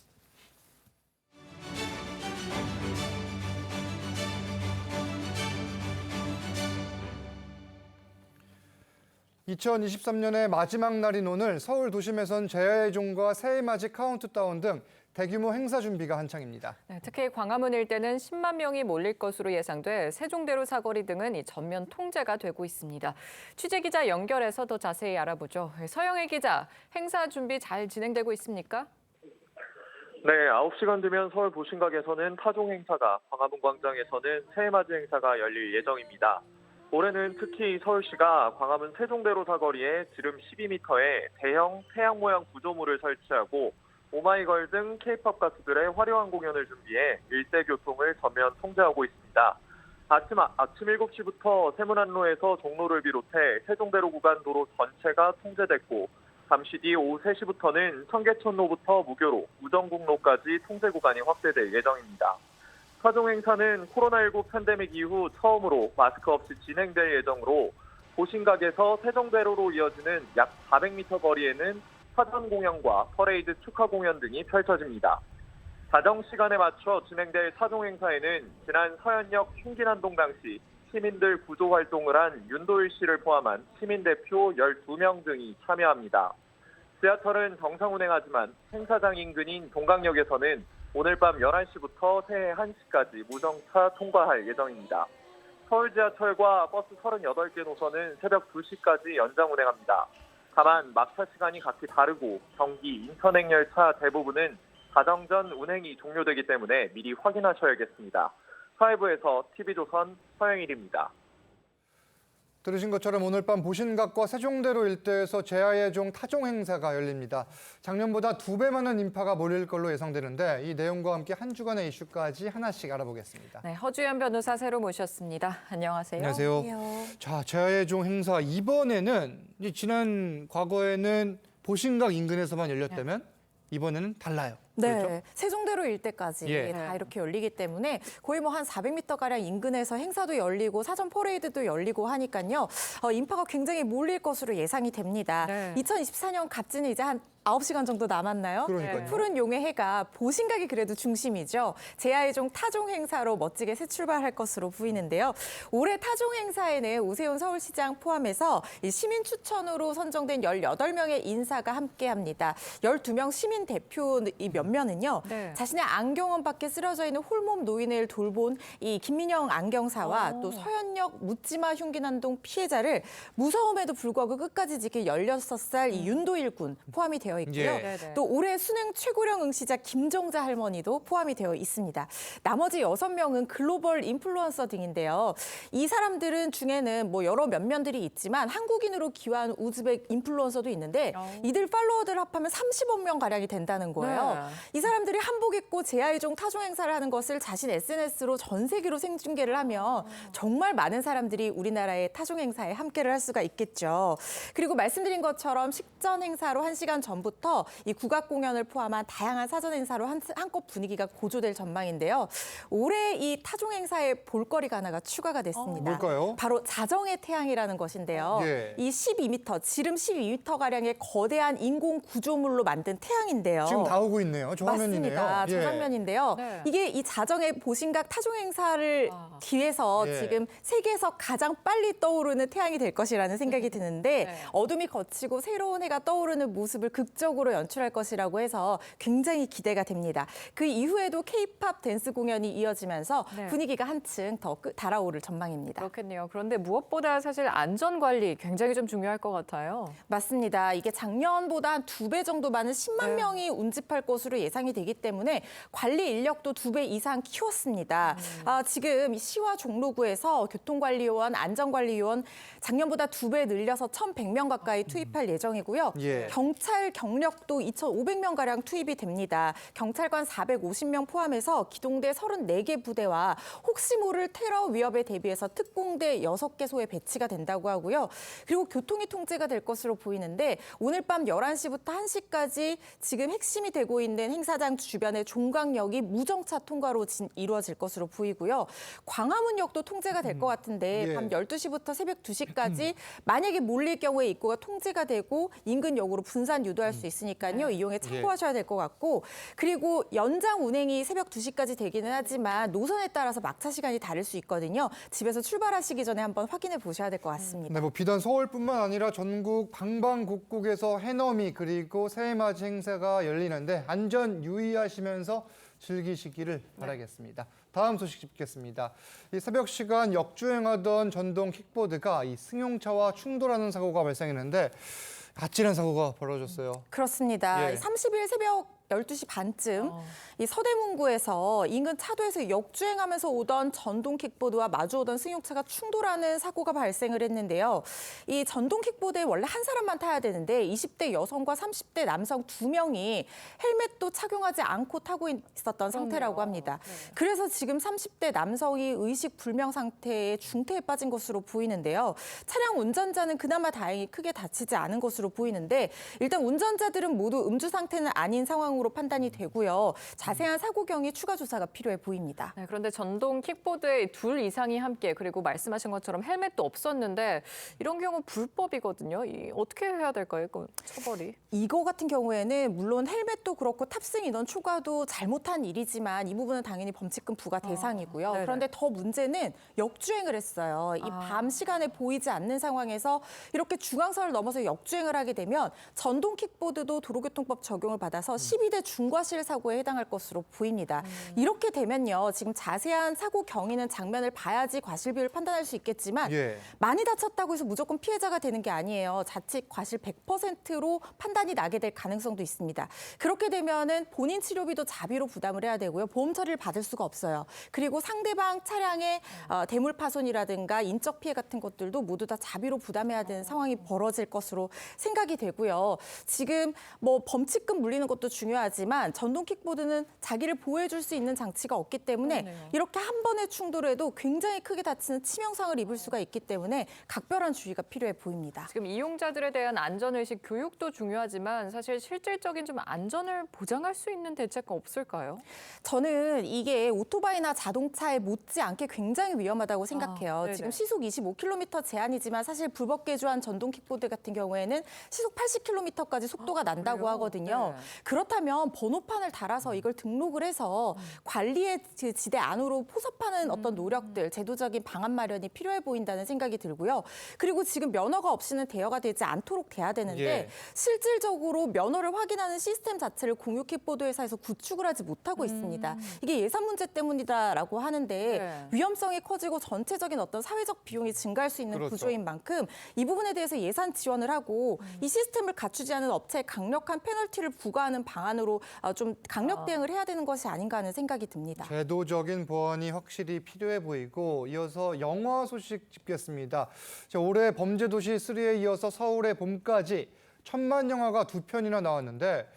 (2023년의) 마지막 날인 오늘 서울 도심에선 제야의 종과 새해 맞이 카운트다운 등 대규모 행사 준비가 한창입니다. 네, 특히 광화문 일대는 10만 명이 몰릴 것으로 예상돼 세종대로 사거리 등은 이 전면 통제가 되고 있습니다. 취재기자 연결해서 더 자세히 알아보죠. 서영애 기자, 행사 준비 잘 진행되고 있습니까? 네, 9시간 뒤면 서울 보신각에서는 타종 행사가, 광화문 광장에서는 새해맞이 행사가 열릴 예정입니다. 올해는 특히 서울시가 광화문 세종대로 사거리에 지름 12m의 대형 태양 모양 구조물을 설치하고 오마이걸 등 K-팝 가수들의 화려한 공연을 준비해 일대 교통을 전면 통제하고 있습니다. 아침 7시부터 세문안로에서 종로를 비롯해 세종대로 구간 도로 전체가 통제됐고 잠시 뒤 오후 3시부터는 청계천로부터 무교로, 우정국로까지 통제 구간이 확대될 예정입니다. 타종 행사는 코로나19 팬데믹 이후 처음으로 마스크 없이 진행될 예정으로 보신각에서 세종대로로 이어지는 약 400m 거리에는 사전 공연과 퍼레이드 축하 공연 등이 펼쳐집니다. 자정 시간에 맞춰 진행될 타종 행사에는 지난 서현역 흉기난동 당시 시민들 구조 활동을 한 윤도일 씨를 포함한 시민대표 12명 등이 참여합니다. 지하철은 정상 운행하지만 행사장 인근인 동강역에서는 오늘 밤 11시부터 새해 1시까지 무정차 통과할 예정입니다. 서울 지하철과 버스 38개 노선은 새벽 2시까지 연장 운행합니다. 다만 막차 시간이 각기 다르고 경기, 인천행 열차 대부분은 가정전 운행이 종료되기 때문에 미리 확인하셔야겠습니다. 사회부에서 TV조선 서영일입니다. 들으신 것처럼 오늘 밤 보신각과 세종대로 일대에서 제야의 종 타종 행사가 열립니다. 작년보다 2배 많은 인파가 몰릴 걸로 예상되는데 이 내용과 함께 한 주간의 이슈까지 하나씩 알아보겠습니다. 네, 허주연 변호사 새로 모셨습니다. 안녕하세요. 안녕하세요. 자, 제야의 종 행사 이번에는 지난 과거에는 보신각 인근에서만 열렸다면 이번에는 달라요. 네, 그렇죠? 세종대로 일대까지 다 이렇게 열리기 때문에 거의 뭐 한 400m가량 인근에서 행사도 열리고 사전 퍼레이드도 열리고 하니까요. 인파가 굉장히 몰릴 것으로 예상이 됩니다. 2024년 갑진이 이제 한 9시간 정도 남았나요? 그러니까요. 푸른 용의 해가 보신각이 그래도 중심이죠. 제야의 종 타종 행사로 멋지게 새 출발할 것으로 보이는데요. 올해 타종 행사에는 오세훈 서울시장 포함해서 이 시민 추천으로 선정된 18명의 인사가 함께합니다. 12명 시민 대표 몇 면은요. 자신의 안경원 밖에 쓰러져 있는 홀몸 노인을 돌본 이 김민영 안경사와 또 서현역 묻지마 흉기난동 피해자를 무서움에도 불구하고 끝까지 지킨 16살 이 윤도일 군 포함이 되어 있고요. 또 올해 수능 최고령 응시자 김정자 할머니도 포함이 되어 있습니다. 나머지 6명은 글로벌 인플루언서 등인데요. 이 사람들은 중에는 뭐 여러 면면들이 있지만 한국인으로 귀화한 우즈벡 인플루언서도 있는데 이들 팔로워들 합하면 30억 명 가량이 된다는 거예요. 이 사람들이 한복 입고 제야의 종 타종 행사를 하는 것을 자신 SNS로 전 세계로 생중계를 하면 정말 많은 사람들이 우리나라의 타종 행사에 함께를 할 수가 있겠죠. 그리고 말씀드린 것처럼 식전 행사로 1시간 전부터 이 국악 공연을 포함한 다양한 사전 행사로 한껏 분위기가 고조될 전망인데요. 올해 이 타종 행사에 볼거리가 하나가 추가가 됐습니다. 뭘까요? 바로 자정의 태양이라는 것인데요. 이 12m, 지름 12m가량의 거대한 인공 구조물로 만든 태양인데요. 지금 다 오고 있네요. 저 화면이네요. 맞습니다. 저 장면인데요. 이게 이 자정의 보신각 타종 행사를 뒤에서 지금 세계에서 가장 빨리 떠오르는 태양이 될 것이라는 생각이 드는데 어둠이 걷히고 새로운 해가 떠오르는 모습을 극적으로 연출할 것이라고 해서 굉장히 기대가 됩니다. 그 이후에도 K-팝 댄스 공연이 이어지면서 분위기가 한층 더 달아오를 전망입니다. 그렇겠네요. 그런데 무엇보다 사실 안전 관리 굉장히 좀 중요할 것 같아요. 맞습니다. 이게 작년보다 한 2배 정도 많은 10만 명이 운집할 것으로 것으로 예상이 되기 때문에 관리 인력도 2배 이상 키웠습니다. 지금 시와 종로구에서 교통관리요원, 안전관리요원 작년보다 2배 늘려서 1,100명 가까이 투입할 예정이고요. 경찰 경력도 2,500명가량 투입이 됩니다. 경찰관 450명 포함해서 기동대 34개 부대와 혹시 모를 테러 위협에 대비해서 특공대 6개소에 배치가 된다고 하고요. 그리고 교통이 통제가 될 것으로 보이는데 오늘 밤 11시부터 1시까지 지금 핵심이 되고 있는 행사장 주변의 종강역이 무정차 통과로 이루어질 것으로 보이고요. 광화문역도 통제가 될 것 같은데 밤 12시부터 새벽 2시까지 만약에 몰릴 경우에 입구가 통제가 되고 인근 역으로 분산 유도할 수 있으니까요. 이용에 참고하셔야 될 것 같고 그리고 연장 운행이 새벽 2시까지 되기는 하지만 노선에 따라서 막차 시간이 다를 수 있거든요. 집에서 출발하시기 전에 한번 확인해 보셔야 될 것 같습니다. 네, 뭐 비단 서울뿐만 아니라 전국 방방곡곡에서 해넘이 그리고 새해맞이 행사가 열리는데 안전 유의하시면서 즐기시기를 바라겠습니다. 다음 소식 짚겠습니다. 이 새벽 시간 역주행하던 전동 킥보드가 이 승용차와 충돌하는 사고가 발생했는데 아찔한 사고가 벌어졌어요. 그렇습니다. 30일 새벽 12시 반쯤 이 서대문구에서 인근 차도에서 역주행하면서 오던 전동 킥보드와 마주오던 승용차가 충돌하는 사고가 발생을 했는데요. 이 전동 킥보드에 원래 한 사람만 타야 되는데 20대 여성과 30대 남성 2명이 헬멧도 착용하지 않고 타고 있었던 상태라고 합니다. 그래서 지금 30대 남성이 의식 불명 상태에 중태에 빠진 것으로 보이는데요. 차량 운전자는 그나마 다행히 크게 다치지 않은 것으로 보이는데 일단 운전자들은 모두 음주 상태는 아닌 상황으로 판단이 되고요. 자세한 사고 경위 추가 조사가 필요해 보입니다. 네, 그런데 전동 킥보드에 2 이상이 함께 그리고 말씀하신 것처럼 헬멧도 없었는데 이런 경우 불법이거든요. 어떻게 해야 될까요? 처벌이? 이거 같은 경우에는 물론 헬멧도 그렇고 탑승 인원 초과도 잘못한 일이지만 이 부분은 당연히 범칙금 부과 대상이고요. 그런데 더 문제는 역주행을 했어요. 이 밤 시간에 보이지 않는 상황에서 이렇게 중앙선을 넘어서 역주행을 하게 되면 전동 킥보드도 도로교통법 적용을 받아서 12대 중과실 사고에 해당할 것으로 보입니다. 이렇게 되면요. 지금 자세한 사고 경위는 장면을 봐야지 과실 비율을 판단할 수 있겠지만 많이 다쳤다고 해서 무조건 피해자가 되는 게 아니에요. 자칫 과실 100%로 판단이 나게 될 가능성도 있습니다. 그렇게 되면은 본인 치료비도 자비로 부담을 해야 되고요. 보험 처리를 받을 수가 없어요. 그리고 상대방 차량의 대물 파손이라든가 인적 피해 같은 것들도 모두 다 자비로 부담해야 되는 상황이 벌어질 것으로 생각이 되고요. 지금 뭐 범칙금 물리는 것도 중요하지만 전동 킥보드는 자기를 보호해줄 수 있는 장치가 없기 때문에 이렇게 한 번의 충돌에도 굉장히 크게 다치는 치명상을 입을 수가 있기 때문에 각별한 주의가 필요해 보입니다. 지금 이용자들에 대한 안전의식 교육도 중요하지만 사실 실질적인 좀 안전을 보장할 수 있는 대책은 없을까요? 저는 이게 오토바이나 자동차에 못지않게 굉장히 위험하다고 생각해요. 지금 시속 25km 제한이지만 사실 불법 개조한 전동 킥보드 같은 경우에는 시속 80km까지 속도가 난다고 하거든요. 그렇다면 번호판을 달아서 이걸 등록을 해서 관리의 지대 안으로 포섭하는 어떤 노력들, 제도적인 방안 마련이 필요해 보인다는 생각이 들고요. 그리고 지금 면허가 없이는 대여가 되지 않도록 돼야 되는데 실질적으로 면허를 확인하는 시스템 자체를 공유 킥보드 회사에서 구축을 하지 못하고 있습니다. 이게 예산 문제 때문이다라고 하는데 위험성이 커지고 전체적인 어떤 사회적 비용이 증가할 수 있는 구조인 만큼 이 부분에 대해서 예산 지원을 하고 이 시스템을 갖추지 않은 업체에 강력한 페널티를 부과하는 방안으로 좀 강력 대응을 해야 되는 것이 아닌가 하는 생각이 듭니다. 제도적인 보완이 확실히 필요해 보이고 이어서 영화 소식 짚겠습니다. 올해 범죄도시 3에 이어서 서울의 봄까지 1000만 영화가 2편이나 나왔는데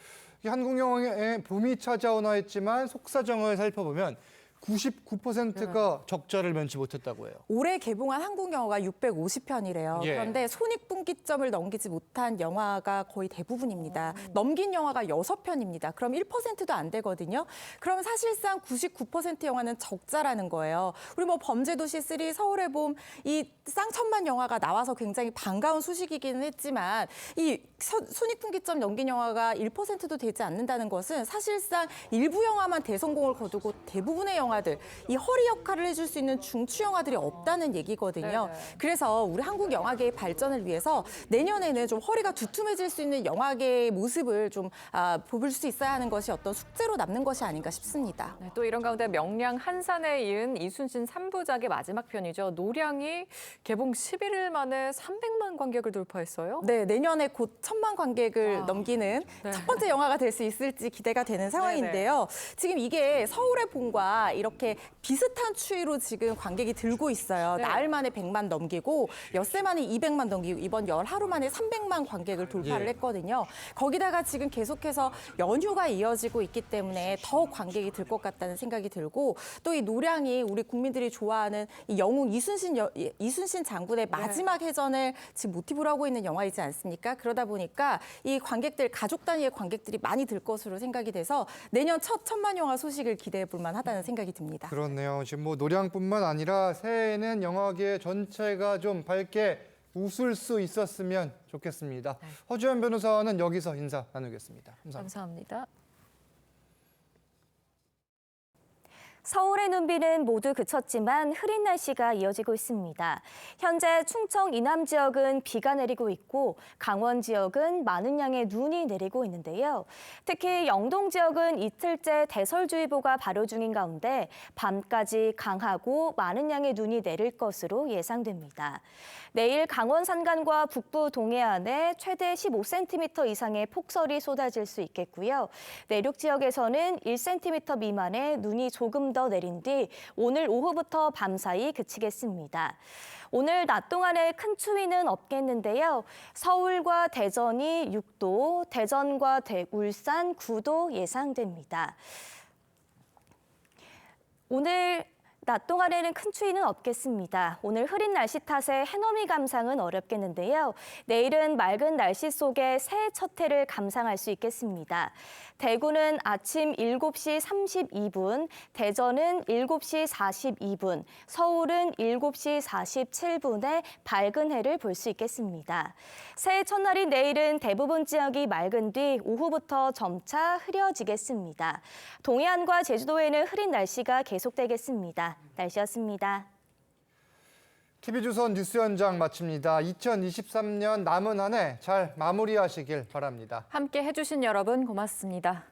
한국 영화의 봄이 찾아오나 했지만 속사정을 살펴보면 99%가 적자를 면치 못했다고 해요. 올해 개봉한 한국 영화가 650편이래요. 그런데 손익분기점을 넘기지 못한 영화가 거의 대부분입니다. 넘긴 영화가 6편입니다. 그럼 1%도 안 되거든요. 그럼 사실상 99% 영화는 적자라는 거예요. 우리 뭐 범죄도시 3, 서울의 봄, 이 쌍천만 영화가 나와서 굉장히 반가운 소식이기는 했지만 이 손익분기점 넘긴 영화가 1%도 되지 않는다는 것은 사실상 일부 영화만 대성공을 거두고 대부분의 영화 영화들, 이 허리 역할을 해줄 수 있는 중추 영화들이 없다는 얘기거든요. 네네. 그래서 우리 한국 영화계의 발전을 위해서 내년에는 좀 허리가 두툼해질 수 있는 영화계의 모습을 좀 볼 수 있어야 하는 것이 어떤 숙제로 남는 것이 아닌가 싶습니다. 네, 또 이런 가운데 명량 한산에 이은 이순신 3부작의 마지막 편이죠. 노량이 개봉 11일 만에 300만 관객을 돌파했어요. 네, 내년에 곧 1000만 관객을 넘기는 첫 번째 영화가 될 수 있을지 기대가 되는 상황인데요. 지금 이게 서울의 봄과 이렇게 비슷한 추이로 지금 관객이 들고 있어요. 네. 나흘 만에 100만 넘기고 엿새 만에 200만 넘기고 이번 열 하루 만에 300만 관객을 돌파를 했거든요. 거기다가 지금 계속해서 연휴가 이어지고 있기 때문에 더 관객이 들 것 같다는 생각이 들고 또 이 노량이 우리 국민들이 좋아하는 이 영웅 이순신 장군의 마지막 해전을 지금 모티브로 하고 있는 영화이지 않습니까? 그러다 보니까 이 관객들, 가족 단위의 관객들이 많이 들 것으로 생각이 돼서 내년 첫 1000만 영화 소식을 기대해 볼 만하다는 생각이 듭니다. 그렇네요. 지금 뭐 노량뿐만 아니라 새해에는 영화계 전체가 좀 밝게 웃을 수 있었으면 좋겠습니다. 허주연 변호사는 여기서 인사 나누겠습니다. 감사합니다. 서울의 눈비는 모두 그쳤지만 흐린 날씨가 이어지고 있습니다. 현재 충청 이남 지역은 비가 내리고 있고 강원 지역은 많은 양의 눈이 내리고 있는데요. 특히 영동 지역은 이틀째 대설주의보가 발효 중인 가운데 밤까지 강하고 많은 양의 눈이 내릴 것으로 예상됩니다. 내일 강원 산간과 북부 동해안에 최대 15cm 이상의 폭설이 쏟아질 수 있겠고요. 내륙 지역에서는 1cm 미만의 눈이 조금 더 내린 뒤 오늘 오후부터 밤사이 그치겠습니다. 오늘 낮 동안에 큰 추위는 없겠는데요. 서울과 대전이 6도, 대전과 울산 9도 예상됩니다. 오늘 낮 동안에는 큰 추위는 없겠습니다. 오늘 흐린 날씨 탓에 해넘이 감상은 어렵겠는데요. 내일은 맑은 날씨 속에 새해 첫 해를 감상할 수 있겠습니다. 대구는 아침 7시 32분, 대전은 7시 42분, 서울은 7시 47분에 밝은 해를 볼 수 있겠습니다. 새해 첫날인 내일은 대부분 지역이 맑은 뒤 오후부터 점차 흐려지겠습니다. 동해안과 제주도에는 흐린 날씨가 계속되겠습니다. 날씨였습니다. TV조선 뉴스 현장 마칩니다. 2023년 남은 한 해 잘 마무리하시길 바랍니다. 함께 해주신 여러분 고맙습니다.